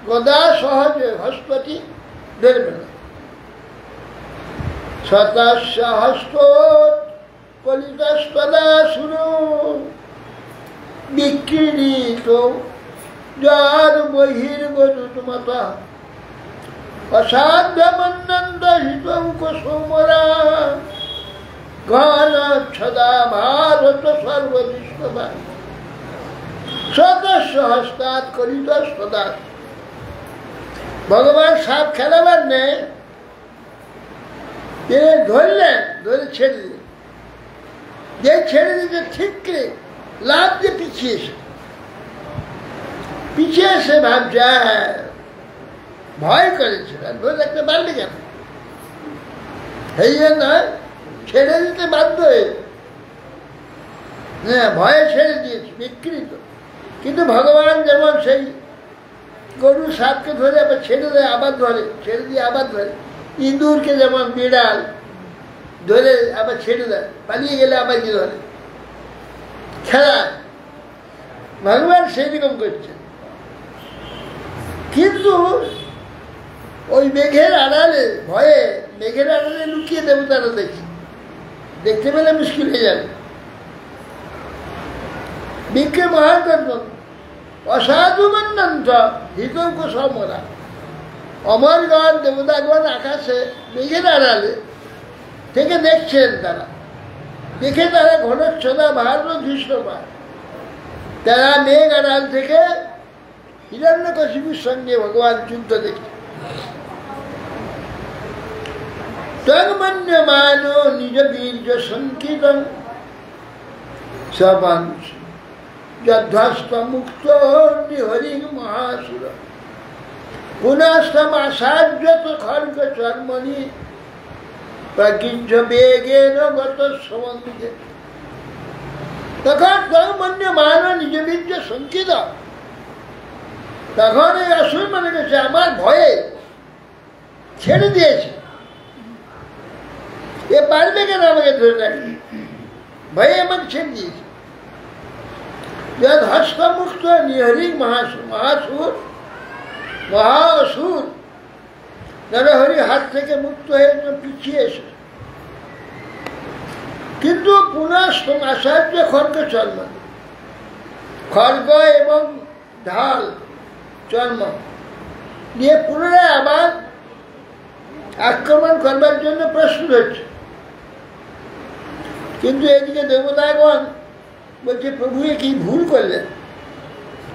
গদা সহজে হস্তটি ধরে ফেলে। শতস্য হস্ত কলিতস্তদা সুর বিক্রীড়িত যার বহির্গরুতমতা অসাধ্য মন্নন্দ হিতৌকসৌমরা ঘন সদা ভারত সর্ববিশ্ববা সদস্য হস্তাৎ করিত সদা। ভগবান সাপ খেলাবার নেই, ধরলেন, ধরে ছেড়ে দিলেন। যে ছেড়ে দিতে ঠিক লাভ দিয়ে পিছিয়ে এসে ভাবছে ভয় করেছে, ধরে রাখতে পারবে কেন? এই জন্য ছেড়ে দিতে বাধ্য হয়ে ভয়ে ছেড়ে দিয়েছে, বিকৃত। কিন্তু ভগবান যেমন সেই গরু সাপকে ধরে আবার ছেড়ে দেয়, আবার ধরে, ছেড়ে দিয়ে আবার ধরে, ইঁদুরকে যেমন বিড়াল ধরে আবার ছেড়ে দেয়, পালিয়ে গেলে আবার কি ধরে, খেলা ভগবান সেই রকম করছে। কিন্তু ওই মেঘের আড়ালে ভয়ে, মেঘের আড়ালে লুকিয়ে দেবতারা দেখতে পেলে মুশকিল হয়ে যাবে। বিজ্ঞে মহাকর্ম অসাধু মন্নন্ত হিতৌক সমরা। অমরগণ দেবতাগণ আকাশে মেঘের আড়ালে থেকে দেখছেন, তারা দেখে তারা ঘনচ্ছদা ভারত দৃশ্য পায়। তারা মেঘ আড়াল থেকে হিরণ্যকশিপুর সঙ্গে ভগবান যুদ্ধ দেখছে। তন্মন্যমান নিজ বীর্য সংকীর্তন সবাংশ যধ্বস্ত মুক্ত হরি মহাসুর পুনস্তম আসার্যত খর্গ চর্মণি প্রগিঞ্জ বেগেন গত সমন্বিতে। তখন তন্মন্যমান নিজ বীর্য সংকিত, তখন এই অসুর মনে করছে আমার ভয়ে ছেড়ে দিয়েছে, এ পারবে কেন আমাকে ধরে রাখবে, ভয়ে আমাকে ছেড়ে দিয়েছে। যদ হস্তমুক্ত নিহরি মহাসুর মহা অসুর নরহরি হাত থেকে মুক্ত হয়ে পিছিয়ে এসে, কিন্তু পুনঃ আচার্য খর্গ চর্ম, খর্গ এবং ঢাল চর্ম নিয়ে পুনরায় আবার আক্রমণ করবার জন্য প্রস্তুত হচ্ছে। কিন্তু এদিকে দেবতাগণ বলছে প্রভু কি ভুল করলেন,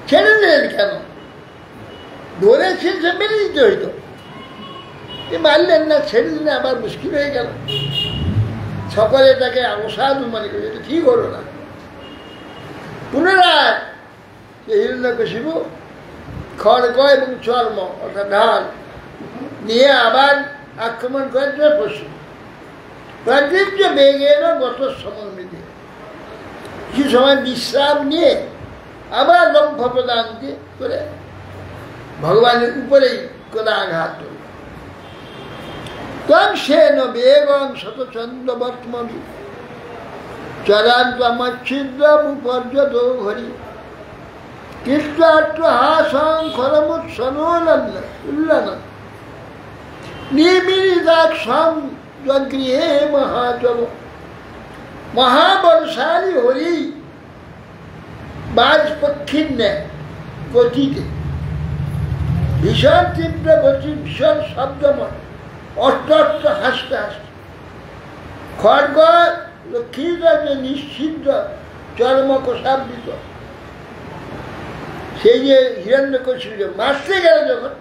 ছেড়ে দিলেন কেন? ধরেছেন সে মেরে দিতে হইতো, মারলেন না, ছেড়ে দিলে আবার মুশকিল হয়ে গেল। সকলে তাকে অসাধু মনে করে, এটা ঠিক হলো না। পুনরায় হিরণ্যকশিপু খড়গ এবং চর্ম অর্থাৎ ঢাল নিয়ে আবার আক্রমণ করার জন্য প্রস্তুত। প্রাকৃত্য বেগের গত সমন্বিত, কিছু সময় বিশ্রাম নিয়ে আবার লম্ফ প্রদান করে ভগবানের উপরেই কোদা আঘাত করল। তম সেন বেগং শতচন্দ্রবর্তমবি চরান্তমচ্ছিদ্রমুপর্যত হরি কৃষ্ণার্থ হাসং খরমুৎসনোলন উল্লন নিমিরিদাক্ষং যজ্ঞে মহাজব। মহাবলশালী হরি বাজ পক্ষীর ন্যায় গতিতে, ভীষণ তীব্র গতি, ভীষণ শব্দময়, অষ্ট হাসতে হাসতে খড়গ লক্ষ্মীর যে নিশ্চিদ্ধ চর্মকোষাবৃত, সেই যে হিরণ্যকশিপু মারতে গেল যখন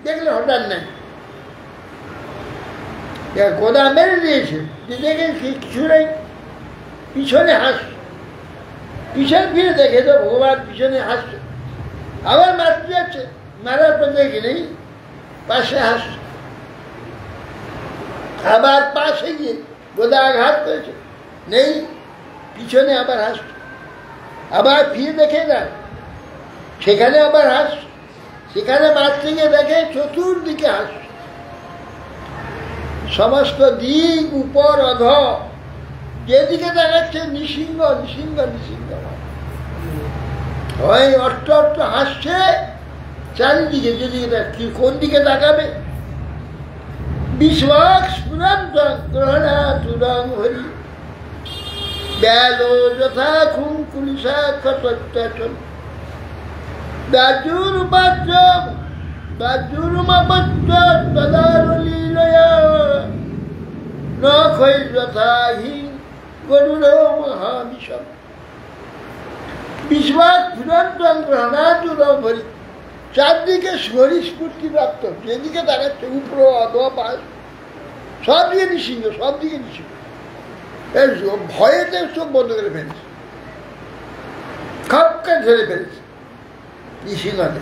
দেখলে হঠাৎ নাই গোদা মেরে দিয়েছে, দেখে কিছু নেই, পিছনে হাসছে, পিছন ফিরে দেখে তো ভগবান পিছনে হাসছে, আবার মারতে যাচ্ছে, মারার পর দেখে নেই, পাশে হাসছে, আবার পাশে গিয়ে গোদা আঘাত করেছে, নেই, পিছনে আবার হাসছে, আবার ফিরে দেখে না, সেখানে আবার হাসছে, সেখানে মারতে গিয়ে দেখে চতুর্দিকে হাসছে, সমস্ত দিক উপর অধ যেদিকে দেখাচ্ছে নিসিংহ নিসিংহ নিসিংহ, হয় অট্ট অট্ট হাসছে চারিদিকে, যেদিকে কোন দিকে তাকাবে। বিশ্বক স্ফুরন্ত গ্রহণা তুরং হরি ব্যালো যথা খুঙ্কুলিশা ক্ষতত্যাচন দাজুরুপাচ্যম দাজুরুমাপচ্য তদারলীলয়া নখৈ যথা হি গরুর মহাবিষম বিশ্ববাক পুরান্তন গ্রহণাতুর ভরি চারদিকে স্মৃতি প্রাপ্ত, যেদিকে তাকাচ্ছে উপর অধোয়া পাশ সব দিকে নিঃসিংহ, সব দিকে নিঃসিংহ। ভয়েতে চোখ বন্ধ করে ফেলেছে, খপকা ধরে ফেলেছে নিঃসিংহতে,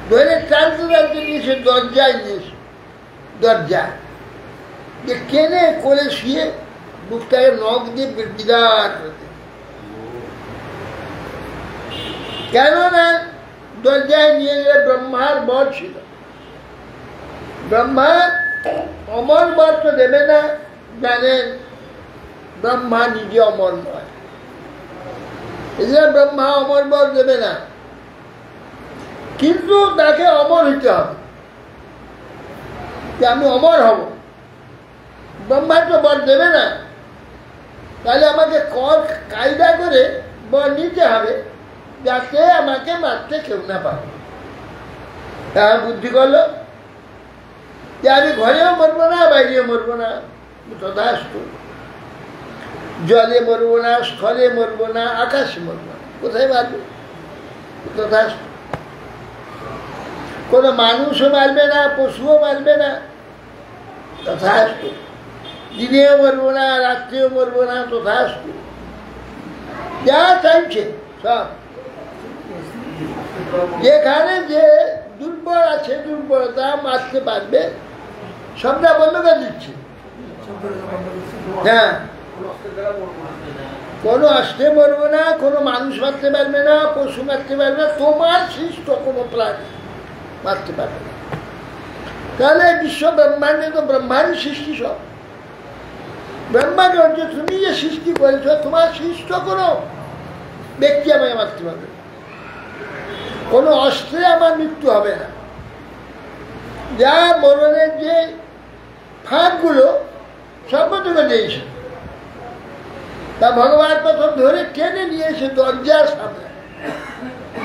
ধরে টানতে টানতে নিয়েছে দরজায়, নিয়েছে দরজায় যে কেনে করে শুয়ে বুকটাকে নখ দিয়ে বিদার করে। কেননা দরজায় নিয়ে গেলে ব্রহ্মার বর ছিল, ব্রহ্মা অমর বর তো দেবে না, জানেন ব্রহ্মা নিজে অমর নয়, এই জন্য ব্রহ্মা অমর বর দেবে না, কিন্তু তাকে অমর হইতে হবে যে আমি অমর হব। ব্রহ্মা তো বর দেবে না, তাহলে আমাকে কায়দা করে বর নিতে হবে যাতে আমাকে মারতে কেউ না পারে। তারা বুদ্ধি করলো যে আমি ঘরেও মরবো না, বাইরেও মরবো না, তথাস্তু, জলে মরবো না, স্থলে মরবো না, আকাশে মরবো না, কোথায় মারবে? তথাস্তু। কোনো মানুষও মারবে না, পশুও মারবে না, তথাস্তু। দিনেও মরবো না, রাত্রেও মরবো না, তথাস্তু। যা চাইছে সব, যেখানে যে দুর্বল আছে, দুর্বলতা মারতে পারবে সবটা বন্ধ করে দিচ্ছে। হ্যাঁ, কোনো অস্ত্রে মরবো না, কোনো মানুষ মারতে পারবে না, পশু মারতে পারবে না, তোমার সৃষ্ট কোনো প্রাণী মারতে পারবে না। তাহলে বিশ্ব ব্রহ্মাণ্ডে তো ব্রহ্মারই সৃষ্টি সব। ব্রহ্মাকে হচ্ছে তুমি যে সৃষ্টি করেছ, তোমার সৃষ্ট কোনো ব্যক্তি আমাকে মারতে পারবে, কোনো অস্ত্রে আমার মৃত্যু হবে না। যা মরণের যে ফাঁকগুলো সব থেকে দিয়েছে, তা ভগবান প্রথম ধরে টেনে নিয়েছে দরজার সামনে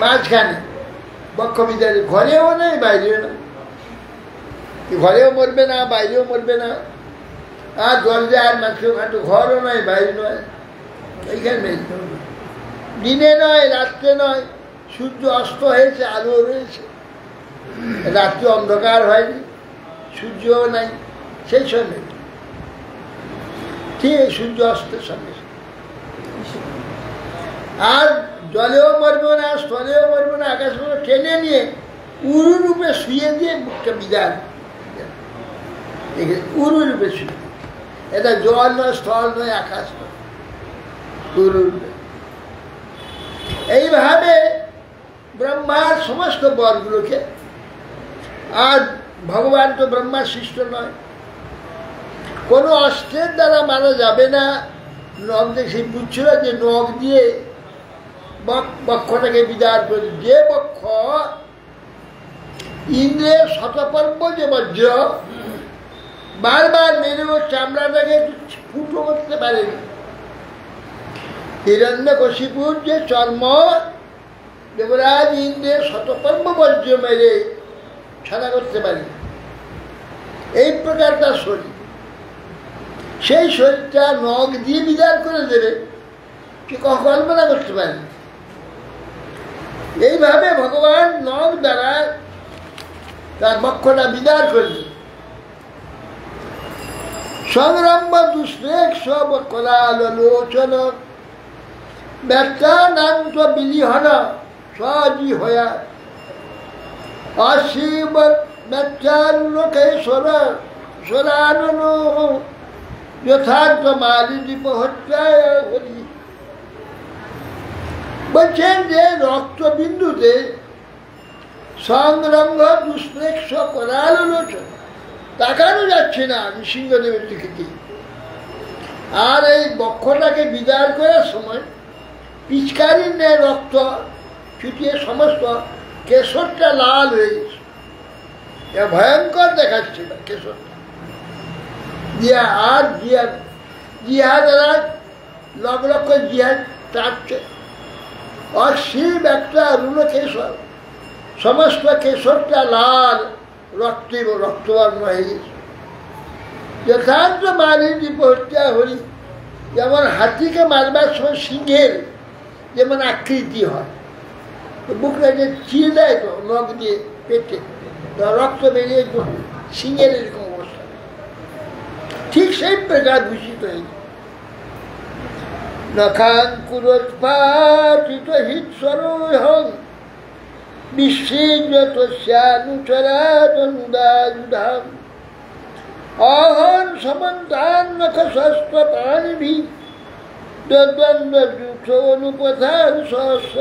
মাঝখানে বক্ষবিদারে, ঘরেও নেই বাইরেও নেই, ঘরেও মরবে না, বাইরেও মরবে না, আর দরজার মাঝখানে ঘরও নয়, বাইরে নয়, এইখানে দিনে নয়, রাত্রে নয়, সূর্য অস্ত হয়েছে, আলো রয়েছে, রাত্রি অন্ধকার হয়নি, সূর্যও নাই, সেই সঙ্গে ঠিক সূর্য অস্তের সঙ্গে। আর জলেও মরবো না, স্থলেও মরবো না, আকাশ টেনে নিয়ে উরু রূপে শুয়ে দিয়ে মুখটা বিদান, উরু রূপে শুয়ে, এটা জল নয়, স্থল নয়, আকাশ নয়, উরু রূপে। এইভাবে ব্রহ্মার সমস্ত বরগুলোকে, আর ভগবান তো ব্রহ্মার সৃষ্ট নয়, কোনো অস্ত্রের দ্বারা মারা যাবে না। নখ দিয়ে সেই বুঝছিল যে নখ দিয়ে বক্ষটাকে বিদার করে, যে বক্ষ ইন্দ্রের শতপর্ব যে বজ্র বারবার মেরে ও চামড়াটাকে ফুটো করতে পারেনি, হিরণ্যকশিপুর যে চর্ম দেবরাজ ইন্দ্রের শতপর্ব বজ্র মেরে ছাড়া করতে পারে, এই প্রকার তার শরীর, সেই শরীরটা নখ দিয়ে বিদার করে দেবে সে কল্পনা করতে পারে। এইভাবে ভগবান নখ দ্বারা তার বক্ষটা বিদার করবে। সংরম্ভ দুষ্প্রেক সব কলালোচন ব্যক্তানান্ত বিলিহন সজি হয়া অশিব ব্যক্তালোকে সরানন যথার্থ মালিদীপ হত্যায় হরি। বলছেন যে রক্তবিন্দুতে সংরঙ্গ দুষ্প্রেক্ষ করালোচন, তাকানো যাচ্ছে না নৃসিংহদেবের দিকে। আর এই বক্ষটাকে বিদার করার সময় পিচকারির ন্যায় রক্ত ছুটিয়ে সমস্ত কেশরটা লাল হয়ে গেছে, ভয়ঙ্কর দেখাচ্ছে না কেশরটা। আর জিহা দ্বারা লক্ষ জিহাদ চাচ্ছে অসীম একটা রুল কেশর, সমস্ত কেশরটা লাল রক্তবর্ণ হয়ে গেছে। যথার্থ মারিনি হত্যা হরি, যেমন হাতিকে মারবার সময় সিংহের যেমন আকৃতি হয়, বুকটা যে চির দেয় তো নখ দিয়ে পেটে, রক্ত বেরিয়ে সিংহের এরকম অবস্থা, ঠিক সেই প্রকার দূষিত হয়েছে। নখাঙ্কুরোৎপাটিত হিৎসরোহং বিশ্বীযতস্যানুচরাদনুদাযুধাম অহং সমন্তান নখশস্ত্র প্রাণিভি দ্বন্দ্বযুথোনুপথান সহস্র।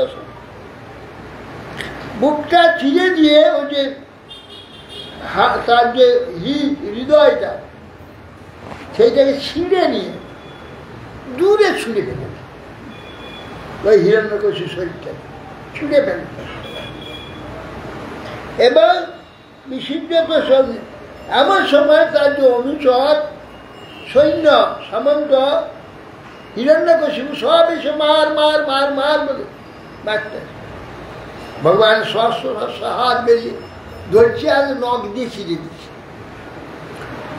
বুকটা ছিঁড়ে দিয়ে ওই যে তার যে হৃদয়টা সেইটাকে ছিঁড়ে নিয়ে দূরে ছুঁড়ে ফেলে, ওই হিরণ্যকশির শরীরটাকে ছুঁড়ে ফেলে। এবং বিশুদ্ধত এমন সময় তার যে অনুচর সৈন্য সামন্ত হিরণ্যকশিপু সব এসে মার মার মার মার বলে ডাকতে, ভগবান সহস্র সহস্র হাত বেরিয়ে ধরছে আর নখ দিয়ে ছিঁড়ে দিচ্ছে।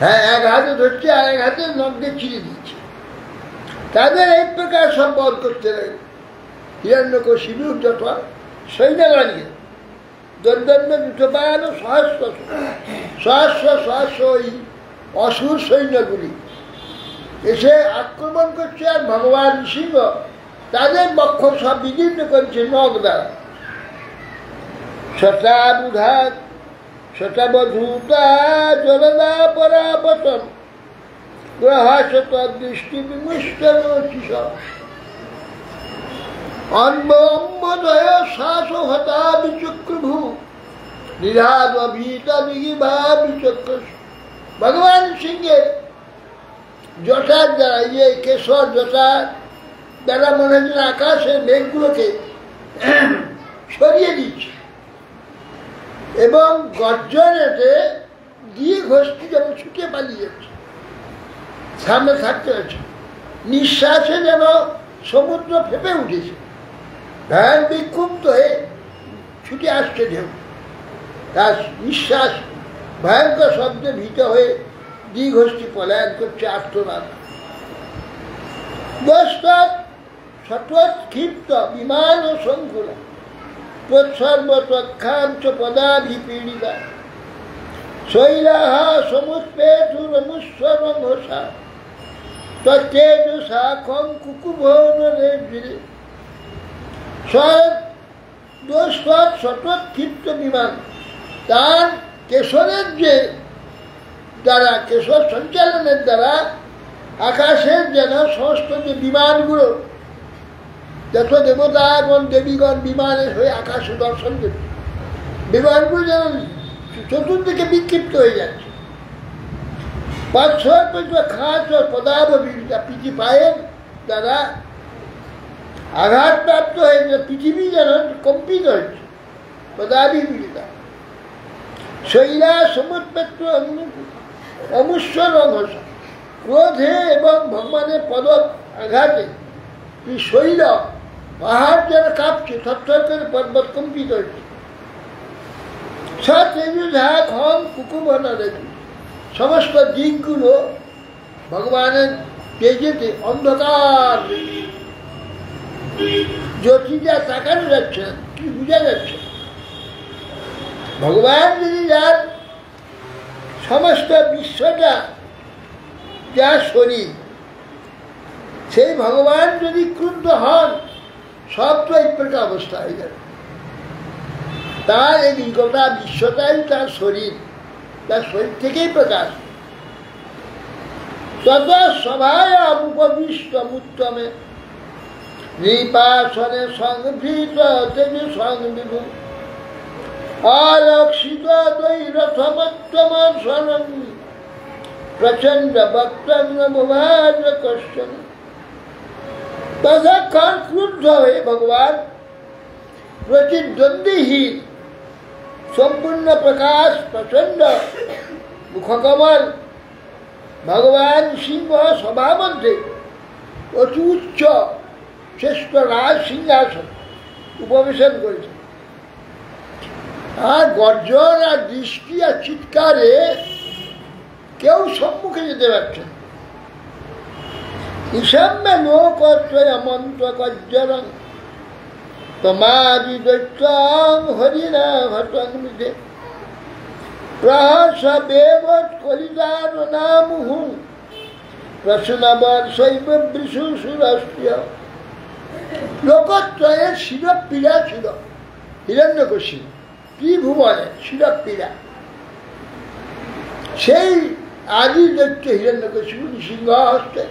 হ্যাঁ, এক হাতে ধরছে আর এক হাতে নখ দিয়ে ছিঁড়ে দিচ্ছে। তাদের এই প্রকার সম্পদ করতে লাগে। হিরণ্যকশিপু যত সৈন্য বানিয়ে দন্ড যুথবান সহস্র সহস্র সহস্র ওই অসুর সৈন্যগুলি এসে আক্রমণ করছে, আর ভগবান সিংহ তাদের বক্ষ সব বিদীর্ণ করছে নখ দ্বারা। শতাবুধাত শতাবধূতা জলদা পরাপতন গ্রহশত দৃষ্টি বিমুষ্টরোচিষ অম্বদয় শ্বাসহতা বিচক্রভূ নিরাদ ভীতা বিগিভা বিচক্র। ভগবান সিংহের জটার দ্বারা, ইয়ে কেশর জটার দ্বারা মনে হচ্ছে আকাশের মেঘগুলোকে সরিয়ে দিচ্ছে, এবং গর্জনেতে দিয়ে ঘষটি যেন ছুটে পালিয়ে যাচ্ছে, সামনে থাকতে হচ্ছে। নিঃশ্বাসে যেন সমুদ্র ফেপে উঠেছে, ভ্যান বিক্ষুব্ধ হয়ে ছুটে আসছে ঢেউ, তার নিঃশ্বাস ভয়ঙ্কর শব্দে ভীত হয়ে দ্বিঘষ্টি পলায়ন করছে আত্মনাদ। সতক্ষিপ্ত বিমান ও শঙ্কুল প্রসর্বতক্ষাঞ্চ পদাভিপীড়িতা শৈলাহা সমুৎপেতুরমুস্বরমঘোষা তত্তেজসা খং কুকুভৌনরে জুড়ে। সতক্ষিপ্ত বিমান, তার কেশরের যে দ্বারা, কেশর সঞ্চালনের দ্বারা আকাশের যেন সমস্ত যে বিমানগুলো, যত দেবতা এবং দেবীগণ বিমানের হয়ে আকাশে দর্শন দেবে, বিমানগুলো যেন চতুর্দিকে বিক্ষিপ্ত হয়ে যাচ্ছে। পাঁচশোর খাঁচ ও পদাববিতা, পিঠি পায়ের দ্বারা আঘাতপ্রাপ্ত হয়েছে, পৃথিবী যেন কম্পিত হচ্ছে, পদাবিপীড়িতা। শৈলা সমুৎপেত্র অমুষ্য রঘস, ক্রোধে এবং ভগবানের পদ আঘাতে এই শৈল পাহাড় যেন কাঁপছে, থরথর করে পর্বত কম্পিত হচ্ছে। সম কুকুবনা দেখি, সমস্ত দিকগুলো ভগবানের তেজেতে অন্ধকার, জ্যোতিটা তাকানো যাচ্ছে না, কি বোঝা যাচ্ছে। ভগবান যদি যার সমস্ত বিশ্বটা যা শরীর, সেই ভগবান যদি ক্রুদ্ধ হন, সব তো এই প্রকার অবস্থা হয়ে যাবে। তার এই গোটা বিশ্বটাই তার শরীর, তার শরীর থেকেই প্রকাশ। তত সভায় উপবিষ্ট উত্তমে নৃপাসনে সংভৃত তেজ সংবিভূ অলক্ষিত দৈরথমোত্তমান স্বরং প্রচণ্ড বক্তব্য কষ্টন। ততক্ষণ ক্রুদ্ধ হয়ে ভগবান প্রতিদ্বন্দ্বীহীন, সম্পূর্ণ প্রকাশ, প্রচণ্ড মুখকমল ভগবান সিংহ সভা মধ্যে অতি উচ্চ শ্রেষ্ঠ রাজ সিংহাসন উপবেশন করেছে। আর গর্জন আর দৃষ্টি আর চিৎকারে কেউ সম্মুখে যেতে পারছে না। ঈশাম্য লোকত্রয় মন্ত্র কজ্জরং তমাদি দৈত্যাং হরিণা ঘটং মিথে প্রহর্ষ বেবৎ কলিদার নামুহু রসনাবর শৈব বৃষু সুরাষ্ট্রিয়। লোকত্রয়ের শিরপীড়া ছিল হিরণ্যকশিপু, ত্রিভুবনে শিরপীড়া। সেই আদি দৈত্য হিরণ্যকশিপু নৃসিংহ হস্তে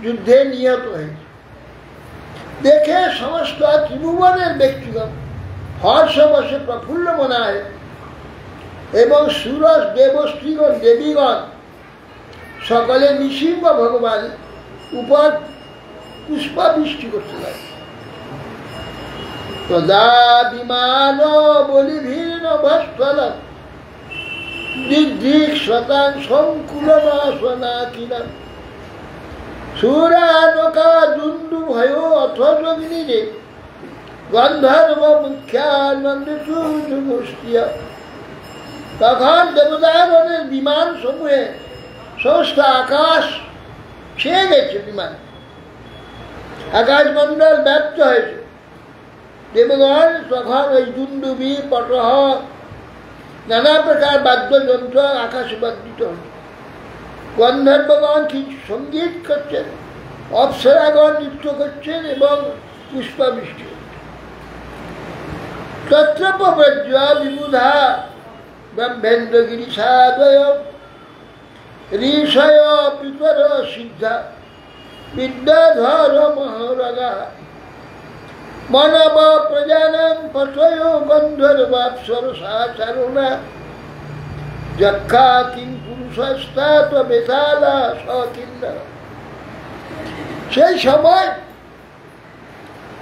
যুদ্ধে নিহত হয়েছে। দেখে সমস্ত ত্রিভুবনের ব্যক্তিগণ হর্ষবশে প্রফুল্ল মনে হয় এবং সুরস দেবশ্রীগণ দেবীগণ সকলে নৃসিংহ ভগবান উপর পুষ্পাবৃষ্টি করতে লাগে। তদা বিমান বলিভীর্ণ ভস্থল দিগ্দিক শতাং সংকুলমাসনাকিলাম সুরানকা দুন্দু ভয় অথজগ্নিরে গন্ধর্ব মুখ্যানন্দিয়া। তখন দেবতাগণের বিমান সমূহে সমস্ত আকাশ ছেয়ে গেছে, বিমান আকাশমণ্ডল ব্যপ্ত হয়েছে। দেবগণ তখন ওই দুন্দুবি পটহ নানা প্রকার বাদ্যযন্ত্র আকাশে বাদ্যিত হচ্ছে। গন্ধর্বগণ সঙ্গীত করছেন, অপ্সরাগণ নৃত্য করছেন এবং পুষ্পাবৃষ্টি হচ্ছে। তত্রপব্রজ্য বিবুধা ব্রহ্মেন্দ্রগিরি সাদয় ঋষয় পিতর সিদ্ধা বিদ্যাধর মহরগা মানব প্রজানাম পথয় গন্ধর্বাপ্সর সাচারণা যক্ষা কিং পুরুষস্তাত বেতালা সকিন্নর। সেই সময়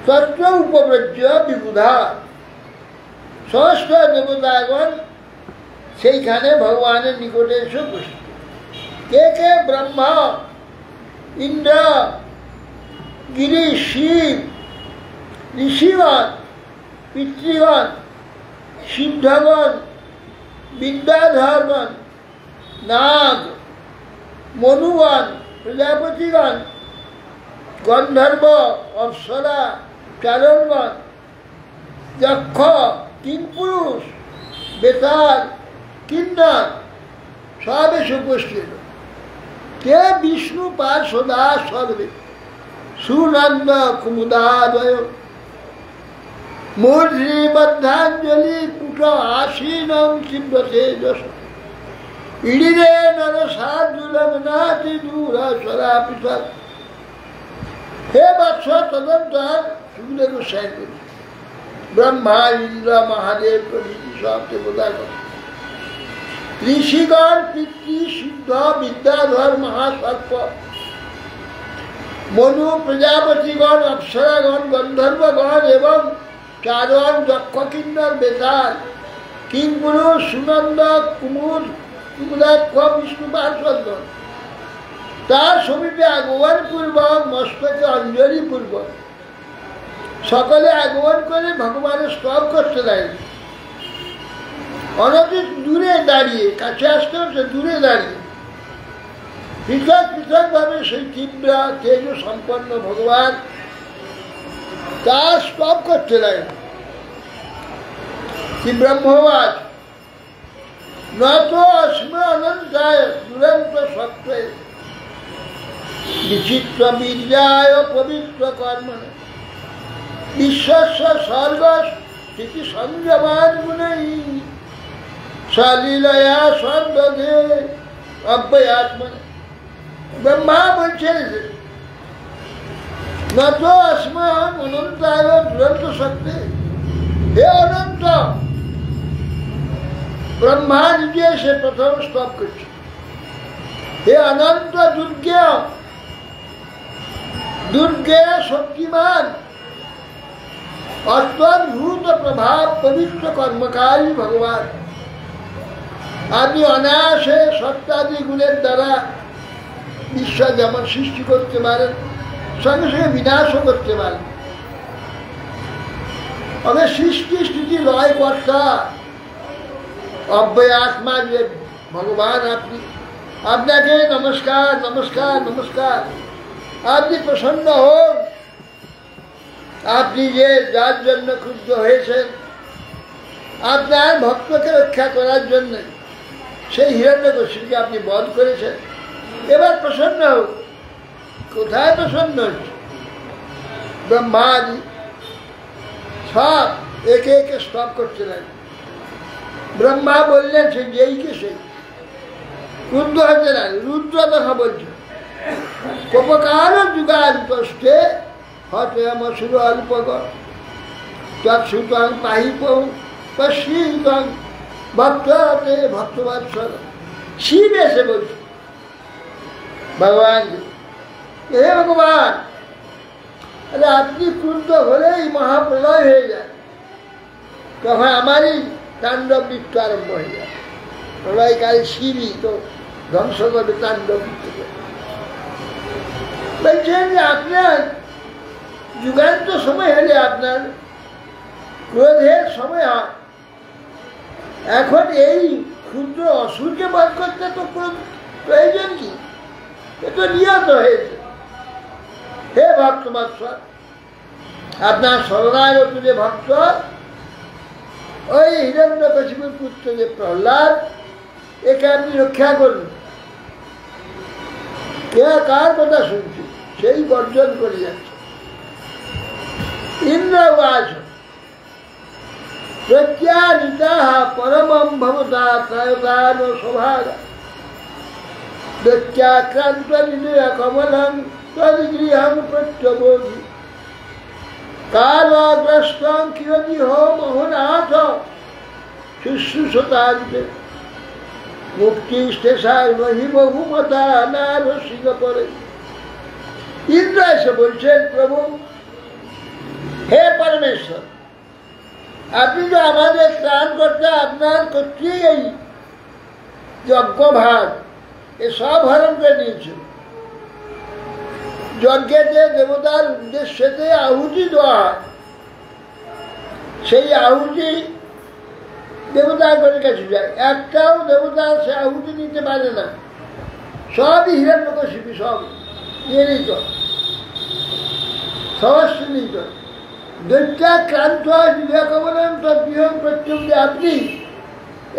তত্র উপব্রজ্য বিবুধা সমস্ত দেবতাগণ সেইখানে ভগবানের নিকটে এসে উপস্থিত। কে কে? ব্রহ্মা, ইন্দ্র, গিরি, শিব, ঋষিগণ, পিতৃগণ, সিদ্ধগণ, বিদ্যাধরগণ, নাগ, মনুগণ, প্রজাপতিগণ, গন্ধর্ব, অপ্সরা, চারণগণ, যক্ষ, কিংপুরুষ, বেতাল, কিন্নর সব এসে উপস্থিত। কে? বিষ্ণু পার্শ্বদা সর্বে সুনন্দ কুমুদাদয় মূর্ধবদ্ধাঞ্জলি পুট আসীনং চিন্বতে যশ ইড়িরে নর সাধুলম নাতি দূর সরা পিছল। হে বৎস তদন্তর সুগুলো গোসাই করি। ব্রহ্মা, ইন্দ্র, মহাদেব প্রভৃতি সব দেবতাগণ, ঋষিগণ, পিতৃ, সিদ্ধ, বিদ্যাধর, মহাসর্প, মনু, প্রজাপতিগণ, অপ্সরাগণ, গন্ধর্বগণ এবং চারণ, যক্ষ, কিন্নর, বেতাল, কিংপুরুষ, সুনন্দ, কুমুদ, কুমুদাক্ষ, বিষ্ণু পার্শ্বদগণ তার সমীপে আগমন পূর্বক মস্তকে অঞ্জলি পূর্বক সকলে আগমন করে ভগবানের স্তব করতে লাগে। অনধিক দূরে দাঁড়িয়ে, কাছে আসতে হচ্ছে দূরে দাঁড়িয়ে পৃথক পৃথক ভাবে সেই তীব্র তেজ সম্পন্ন ভগবান তার স্তব করতে লাগে। কি ব্রহ্মবাদ নত অস্ম অনন্তায় দুরন্ত সত্ত্বে বিচিত্র বিদ্যায় পবিত্র কর্মণে বিশ্বস্য স্বর্গ স্থিতি সংযমান গুণেই সলীলয়া সর্বদে অব্যয়াত্মনে। ব্রহ্মা বলছেন নত অস্মান অনন্তায় দুরন্ত সত্ত্বে। হে অনন্ত, ব্রহ্মা নিজে সে প্রথম স্তব করছে। হে অনন্ত দুর্গে, দুর্গে শক্তিমান অত্যদ্ভুত প্রভাব পবিত্র কর্মকারী ভগবান, আপনি অনায়াসে সত্যাদি গুণের দ্বারা বিশ্ব যেমন সৃষ্টি করতে পারেন সঙ্গে সঙ্গে বিনাশও করতে পারেন। তবে সৃষ্টি স্থিতি লয় কর্তা অব্যয় আত্মা যে ভগবান, আপনি, আপনাকে নমস্কার নমস্কার নমস্কার। আপনি প্রসন্ন হন, আপনি যে যার জন্য ক্ষুব্ধ হয়েছেন, আপনার ভক্তকে রক্ষা করার জন্য সেই হিরণ্যকশিপুকে আপনি বধ করেছেন, এবার প্রসন্ন হোক। কোথায় প্রসন্ন হচ্ছে? ব্রহ্মাদি সব একে একে স্টপ করতে লাগে। ব্রহ্মা বললেন সে যেইকে সেই রুদ্র হতে লাগে, রুদ্র কথা বলছে কোপকার যুগান্তস্থে হতমসুর অল্পগ তৎসুতং পাহিপং পশ্চিতং ভক্ততে ভক্তবৎসল। শিব এসে বলছে ভগবান, হে ভগবান, আরে আপনি ক্রুদ্ধ হলেই মহাপ্রলয় হয়ে যায়, তখন আমারই তাণ্ডব নৃত্য আরম্ভ হয়ে যায়। প্রলয়কারী শিবই তো ধ্বংস করবে তাণ্ডব নৃত্য। বলছেন যে আপনার যুগান্ত সময় হলে আপনার ক্রোধের সময় হয়। এখন এই ক্ষুদ্র অসুরকে বধ করতে তো প্রয়োজন কি? এ তো নিহত হয়েছে। হে ভক্তবৎসল, আপনার শরণাগত যে ভক্ত, ওই হিরণ্যকশিপুর পুত্র যে প্রহ্লাদ, একে আপনি রক্ষা করুন। কে কার কথা শুনছি? সেই গর্জন করে যাচ্ছে। ইন্দ্রবাস প্রত্যানিতা পরমম ভবতা ত্রয়তান সভাগ দত্যাক্রান্ত হৃদয় কমলং তদ্গৃহং প্রত্যবোধি কালগ্রস্তং কিরতি হো মোহনাথ শুশ্রূষতান্তে মুক্তি স্টেশার মহি বহুমতা নারসিক পরে। ইন্দ্র এসে বলছেন, প্রভু, হে পরমেশ্বর, আপনি তো আমাদের ত্রাণ করতে আপনার কর্তৃক এই যজ্ঞভাগ এসব হরণ করে নিয়েছিল। যজ্ঞেতে দেবতার উদ্দেশ্যেতে আহুতি দেওয়া হয়, সেই আহুতি দেবতার কাছে যায়। একটাও দেবতা সে আহুতি নিতে পারে না, সবই হিরণ্যকশিপু সব নিয়ে নিত, সমস্ত নিত। দৈত্যাক্রান্ত হৃদয়কমলং তদ্গৃহং প্রত্যব্দে, আপনি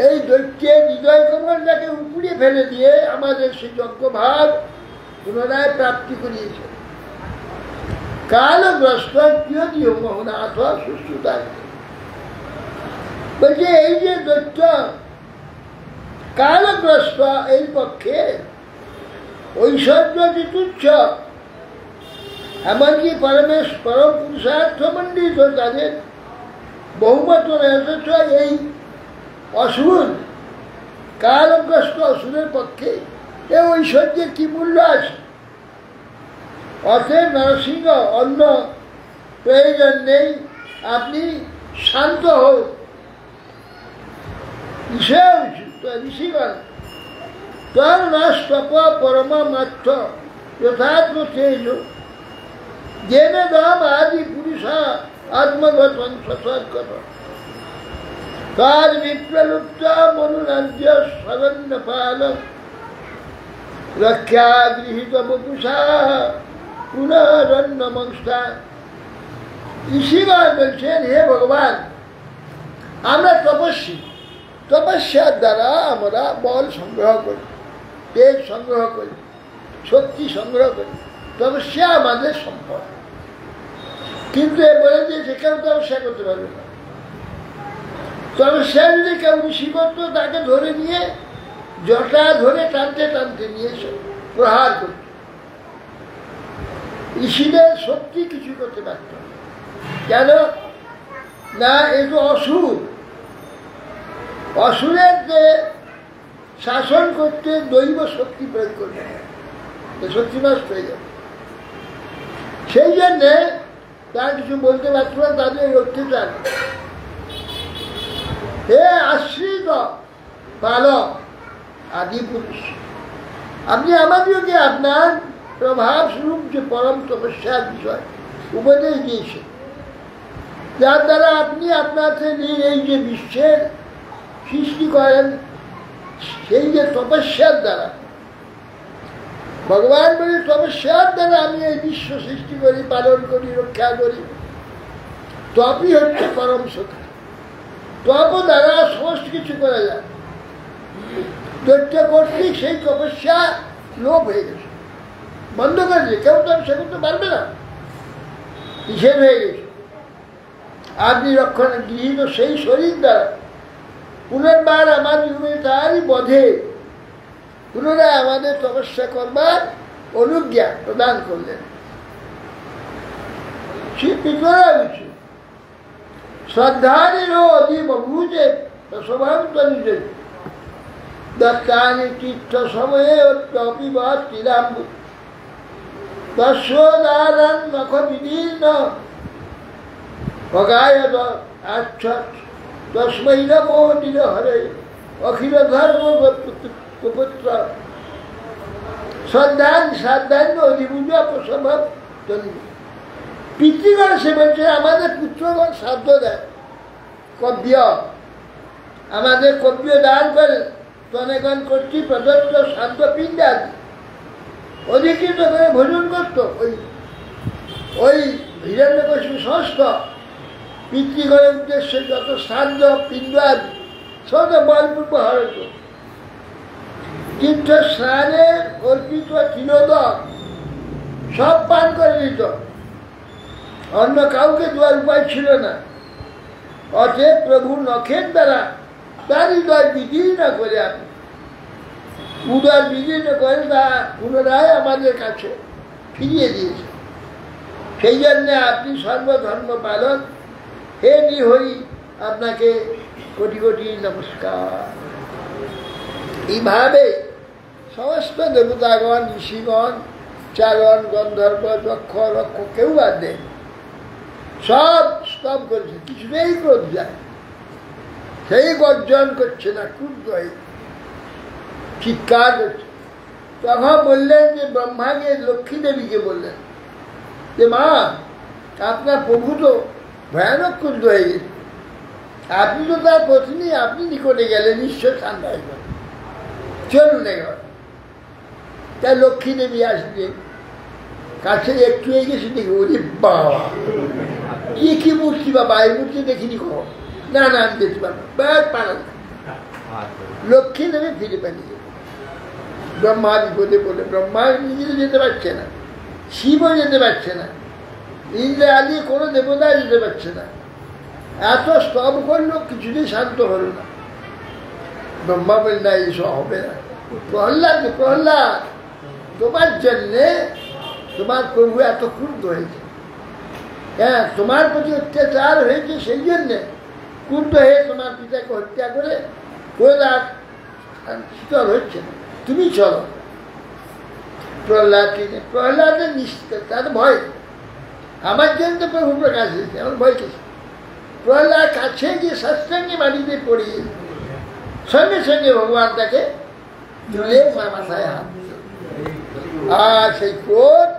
এই দৈত্যের হৃদয় কমলটাকে উপড়িয়ে ফেলে দিয়ে আমাদের সেই যজ্ঞভাগ পুনরায় প্রাপ্তি করিয়েছে। কালগ্রস্ত কিয়তি হো মোহনাথ শুশ্রূষান্তে। বলছে এই যে দৈত্য কালগ্রস্ত, এই পক্ষে ঐশ্বর্য যে তুচ্ছ, এমনকি পরম পুরুষার্থ মণ্ডিত তাদের বহুমত অথচ এই অসুর, কালগ্রস্ত অসুরের পক্ষে এ ঐশ্বর্যের কি মূল্য আছে? অতএব নরসিংহ, অন্য প্রয়োজন নেই, আপনি শান্ত হোক। ঋষিগণ তর নষ্টপ পরম মাত্র যথাত্ম তেজ যেন দম আদি পুরুষা আত্মগতন সতর্কত তার বিপ্রলুপ্ত মনুরাজ্য সদন্য পাল রক্ষা গৃহীত বপুষা পুনরন্য মংস্থা। ঋষিগণ বলছেন, হে ভগবান, আমরা তপস্বী, তপস্যার দ্বারা আমরা বল সংগ্রহ করি, তেজ সংগ্রহ করি, শক্তি সংগ্রহ করি, তপস্যা আমাদের সম্পদ। কিন্তু এ বলে যে কেউ তপস্যা করতে পারবে না। তপস্যা যদি কেউ ঋষি করত, তাকে ধরে নিয়ে জটা ধরে টানতে টানতে নিয়ে প্রহার করত। ঋষিদের শক্তি কিছু করতে পারত কেন না? এ তো অসুর, অসুরের যে শাসন করতে দৈব শক্তি প্রয়োগ করবে, শক্তি নষ্ট হয়ে যাবে। সেই জন্যে তার কিছু বলতে পারত না, তাদের অত্যাচার। হে আশ্রিত বালক আদি পুরুষ, আপনি আমাদেরকে আপনার প্রভাব স্বরূপ যে পরম তপস্যার বিষয় উপদেশ দিয়েছে, যার দ্বারা আপনি আপনার এই যে বিশ্বের সৃষ্টি করেন, সেই যে তপস্যার দ্বারা, ভগবান বলে তপস্যার দ্বারা আমি এই বিশ্ব সৃষ্টি করি, পালন করি, রক্ষা করি। তপই হচ্ছে পরম সুখ। তপ দ্বারা সমস্ত কিছু করা যায়। দৈত্য কর্তৃক সেই তপস্যা লোপ হয়ে গেছে, বন্ধ করে দিয়ে কেউ তো সে করতে পারবে না, নিষেধ হয়ে গেছে। আপনি রক্ষণ গৃহীত সেই শরীর দ্বারা পুনর্বার আমার জীবনে তারই বধে পুনরায় আমাদের তপস্যা করবার অনুজ্ঞা প্রদান করলেন। শ্রদ্ধারেরও অধীব বুঝে স্বভাবত নিজে দত্তানি তীর্থ সময়ে অপিবাদ তীরাম্ব দস্যোদারান নখ বিদীর্ণ ভগায় আচ্ছট তস্মৈ নমো নিরহরে অখিল ধর্ম পুত্র শ্রদ্ধান্য অধিবুঝ স্বভাব পিতৃগণ সে বলছে আমাদের পুত্রগণ শ্রাদ্ধ দেয়, কব্য আমাদের কব্য দান করে তনেগণ কর্তৃক প্রদত্ত শ্রাদ্ধ পিণ্ড আদি অধিকৃত করে ভোজন করত। ওই হিরণ্যকশিপু সমস্ত পিতৃগণের উদ্দেশ্যে যত শ্রাদ্ধ পিণ্ড আদি সব বলপূর্ব হরত। তীর্থ স্নানে অর্পিত তৃণোদক সব পান করে দিত, অন্য কাউকে দেওয়ার উপায় ছিল না। অতএব প্রভুর নখের দ্বারা তার হৃদয় বিদীর্ণ করে আপনি উদয় বিদীর্ণ করে তা পুনরায় আমাদের কাছে ফিরিয়ে দিয়েছে। সেই জন্যে আপনি সর্বধর্ম পালন, হে নিহরি আপনাকে কোটি কোটি নমস্কার। এইভাবে সমস্ত দেবতাগণ, ঋষিগণ, চারণ, গন্ধর্ব, যক্ষ, রক্ষ কেউ বাদ দেন, সব স্তব করেছে, কিছুতেই ক্রোধ যায়, সেই গর্জন করছে না, ক্রুদ্ধ হয়ে চিৎকার করছে। তখন বললেন যে ব্রহ্মাকে লক্ষ্মী দেবীকে বললেন যে মা, আপনার প্রভু তো ভয়ানক ক্রুদ্ধ হয়ে গেছে, আপনি তো তার পত্নী, আপনি নিকটে গেলেন, নিশ্চয় ঠান্ডা হয়ে গেল, চলুন এবার। তাই লক্ষ্মী দেবী আসবে, কাছে একটু এগিয়েছে, দেখি ওরে বাবা কি মূর্তি, বাবা এই মূর্তি দেখিনি কখন, না না আমি দেখতে পারবো, পারা লক্ষ্মী দেবী ফিরে পালিয়ে ব্রহ্মা বিপদে বলে, ব্রহ্মা নিজে যেতে পারছে না, শিবও যেতে পারছে না, ইন্দ্র আদি কোনো দেবতা যেতে পারছে না, এত স্তব করলো, কিছুতেই শান্ত হলো না। ব্রহ্মা বলে না, এইসব হবে না। প্রহ্লাদ তোমার জন্যে তোমার প্রভু এত ক্রুদ্ধ হয়েছে, হ্যাঁ তোমার প্রতি অত্যাচার হয়েছে, সেই জন্যে ক্রুদ্ধ হয়ে তোমার পিতাকে হত্যা করে শীতল হচ্ছে না, তুমি চলো। প্রহ্লাদের নিশ্চিত, তার ভয়, আমার জন্য তো প্রভু প্রকাশ হয়েছে, আমার ভয় কিছু। প্রহ্লাদ কাছে গিয়ে সাষ্টাঙ্গে মাটিতে পড়িয়ে সঙ্গে সঙ্গে ভগবান তাকে তুলে মাথায় হাত, আর সেই ক্রোধ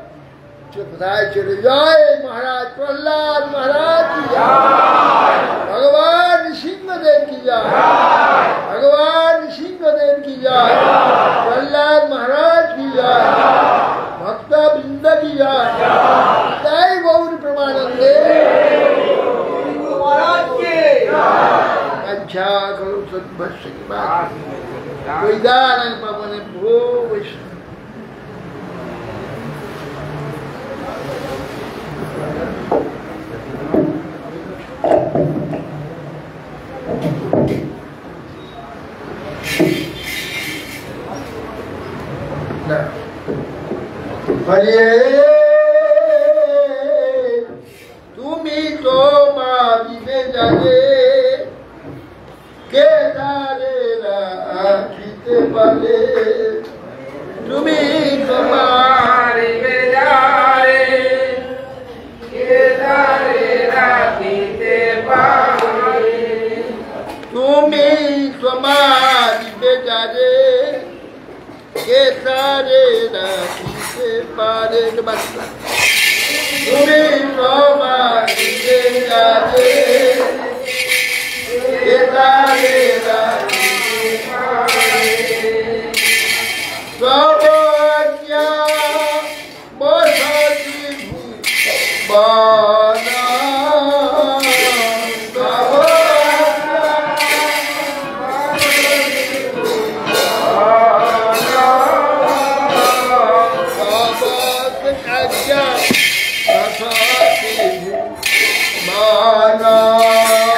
কোথায় চলে যায়। মহারাজ প্রহ্লাদ মহারাজ কি যায়, ভগবান নৃসিংহদেব কি যায়, ভগবান নৃসিংহদেব কি যায়, প্রহ্লাদ মহারাজ কি যায়, ভক্ত বৃন্দ কি যায়। তাই গৌর প্রমানন্দে আচ্ছা করো সদ্ভস্য কি বাত বৈদানং পাবনে ভো বৈষ্ণব। তুমি তো মারিবে জানে, কে তারে রাখিতে পারে, তুমি তো মারিবে জানে, কে তারে রাখিতে পারে, তুমি তো মারিবে জানে, কে তারে রাখিতে পারে বাচ্চা তুমি সবার কাছে সবজ্ঞা বসতি বানা Bana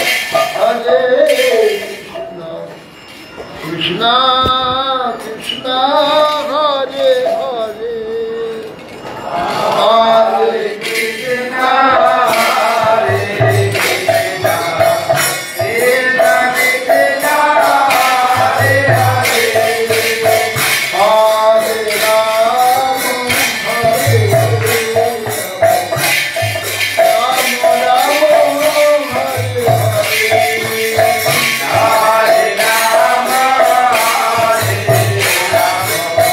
Hare Krishna, Krishna Krishna, Hare Hare, Hare Krishna, Hare Krishna, Krishna Krishna, Hare Hare, Hare Ram, Hare Ram, Ram Ram, Hare Hare, Hare Rama, Hare Rama,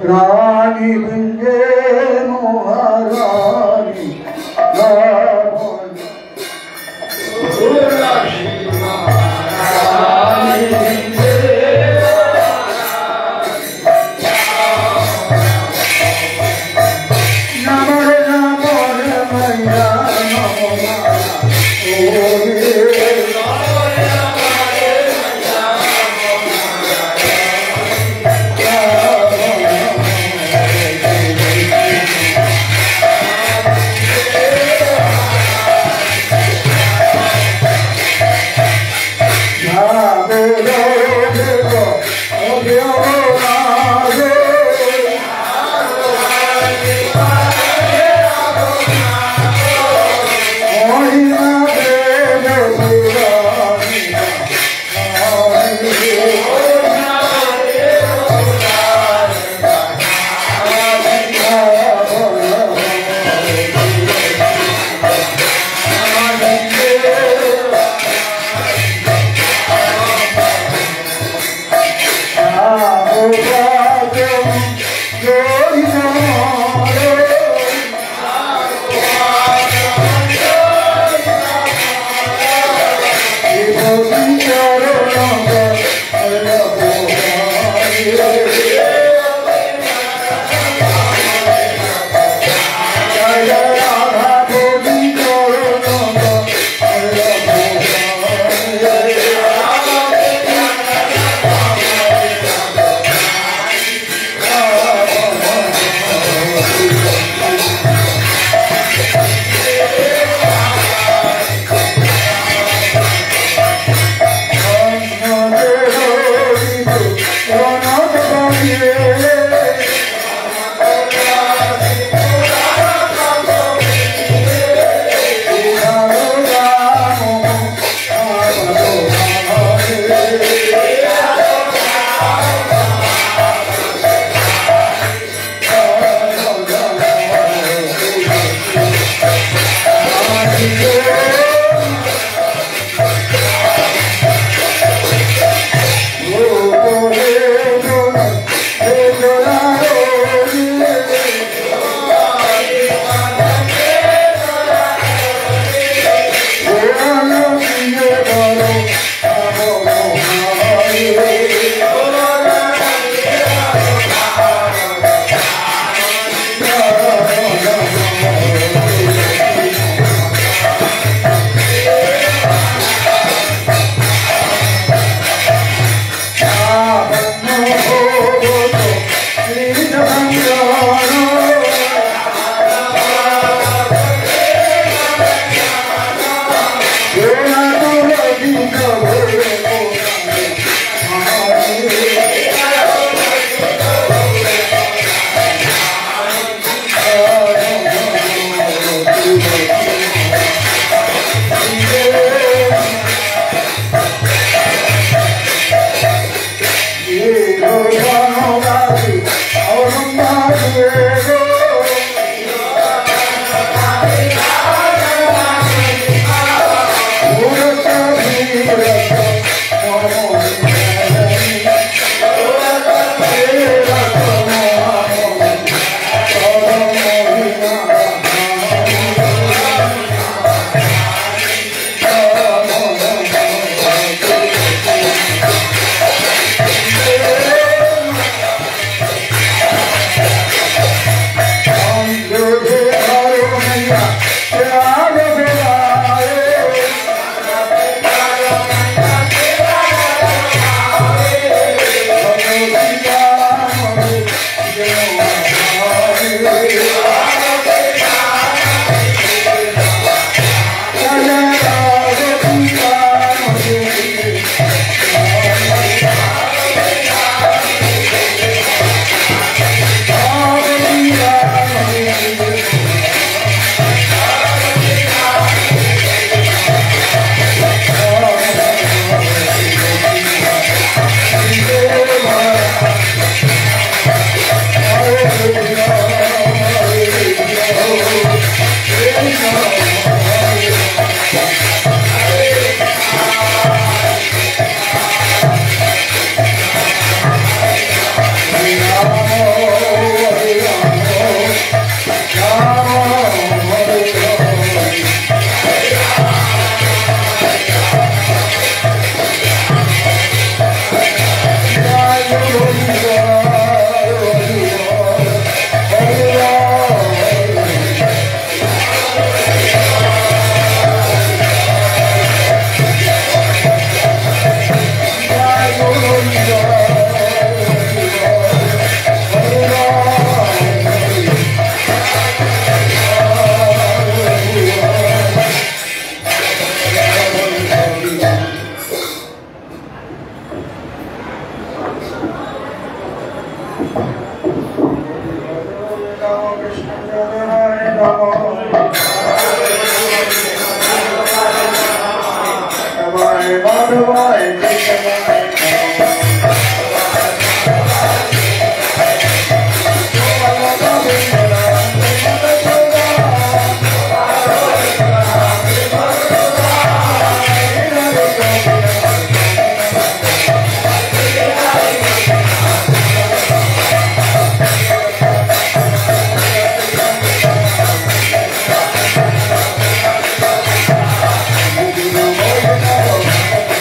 रानी बिंदे महारानी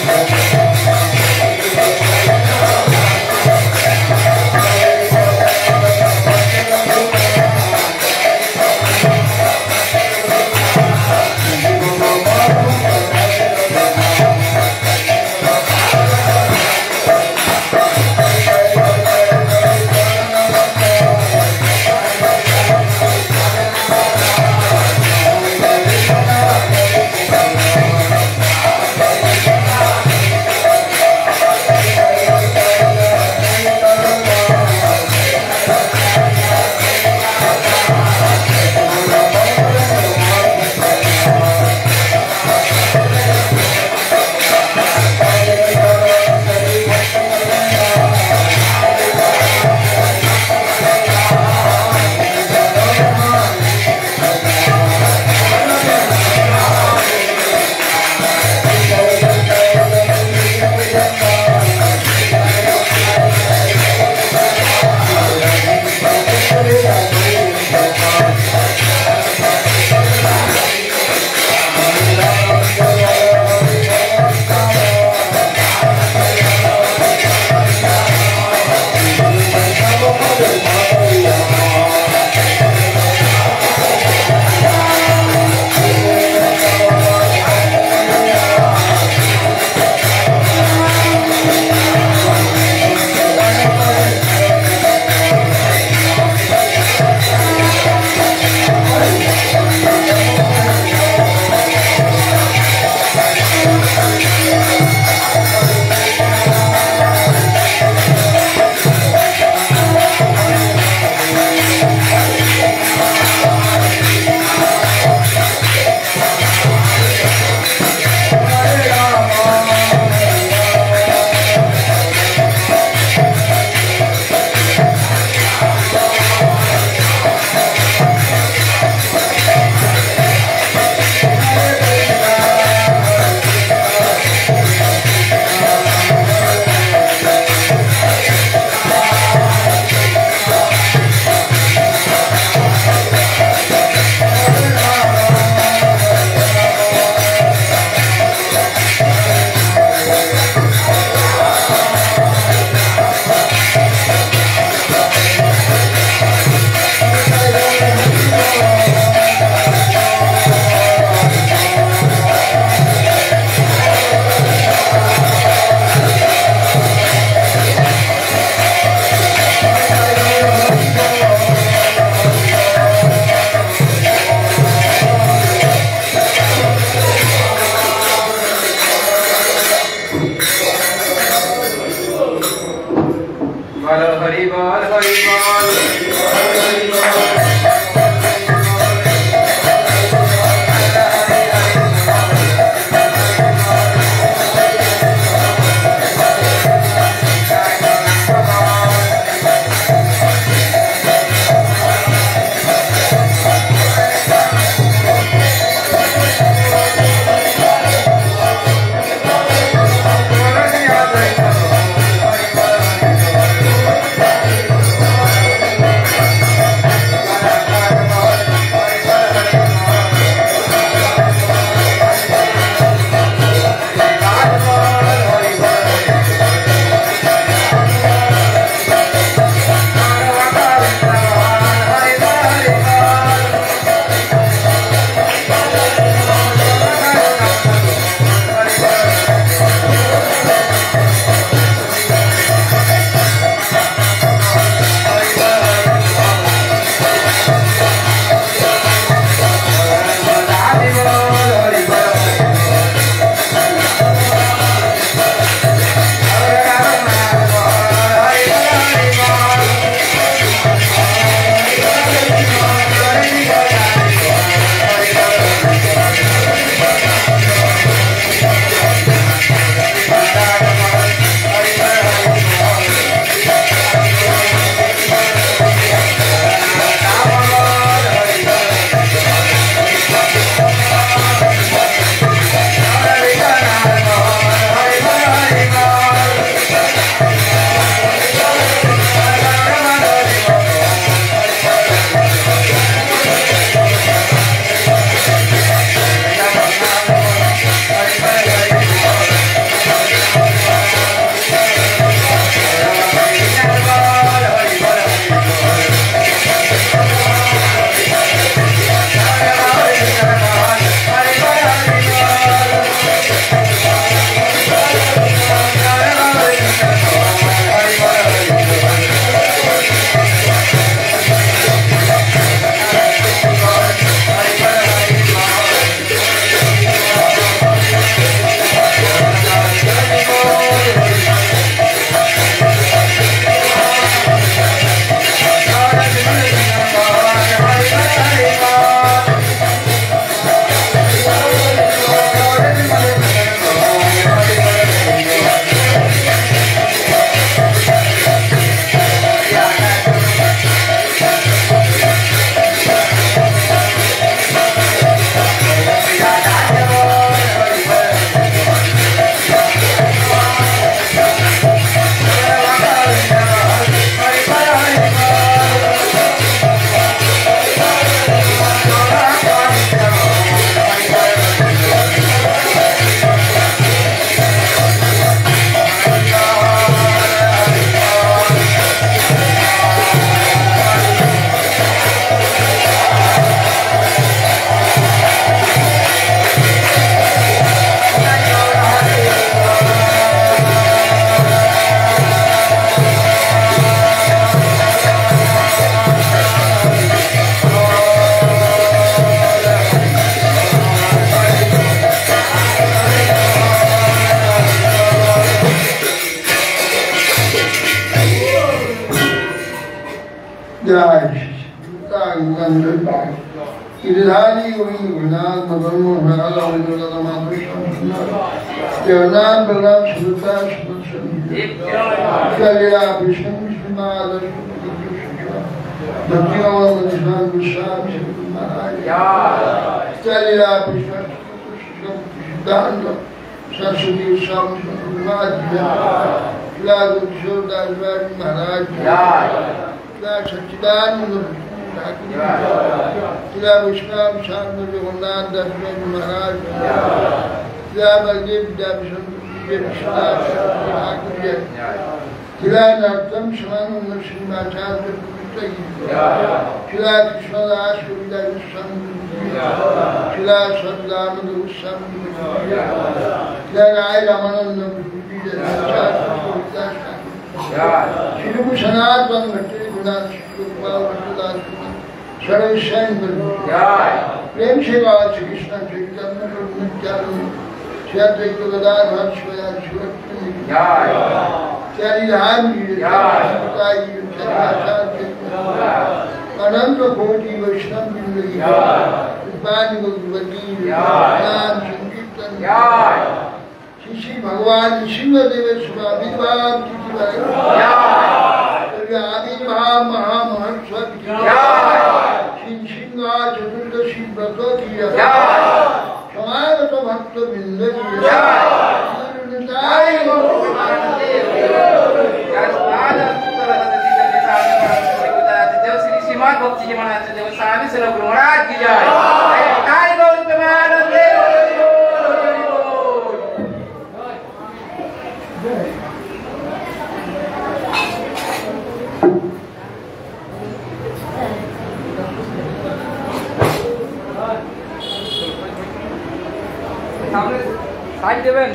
Thank you. गिरिधारी गोविंद गुरुनाथ मदन मोहन जगन्नाथ बलराम सुभद्रा लीला कृष्ण विष्णुनाथ भक्ति गोस्वामी महाराज लीला कृष्ण सिद्धांत सरस्वती स्वामी किशोरदास महाराज सच्चिदानंद किला विश्राम शांत जगन्नाथ दास महाराज किला बलदेव विद्याभूषण किला नाट्यम समान नरसिंहाचार्य किला कृष्णदास कविता गोस्वामी किला सदानंद गोस्वामी किला राय रामानंद श्री सनातन भट्टी गुणादास प्रेम से बाबा श्री कृष्ण चैतन्य प्रभु नित्यानंद श्री अद्वैत गदाधर श्रीधाम अनंत कोटि वैष्णव संकीर्तन श्री भगवान सिंहदेव विद्वान आविर्भाव महामहोत्सव सिंहा चतुर्दशी व्रत समागत भक्त वृंद भक्ति देव स्वामी श्री गुरु महाराज की जय। जय गौर प्रेमानंद साइड देवें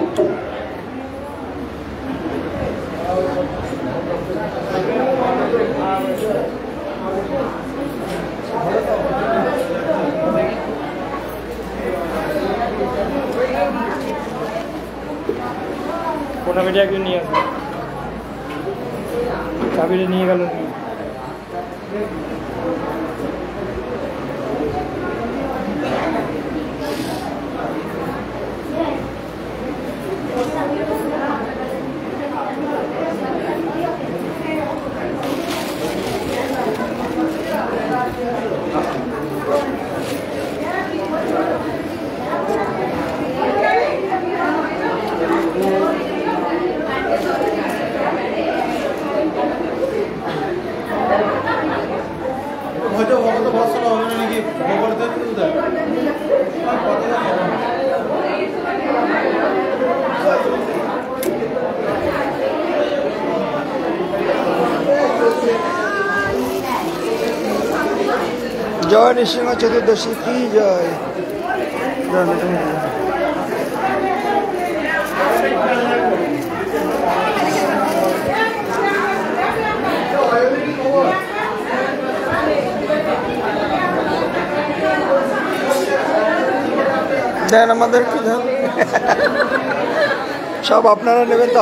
कोना मीडिया क्यों नहीं आते चाबी नहीं गल হয়তো ভগত বৎসল হবে নাকি ভগবতের উদয় জয় নৃসিংহ চতুর্দশী কি জয়। দেন আমাদেরকে সব আপনারা নেবেন তো।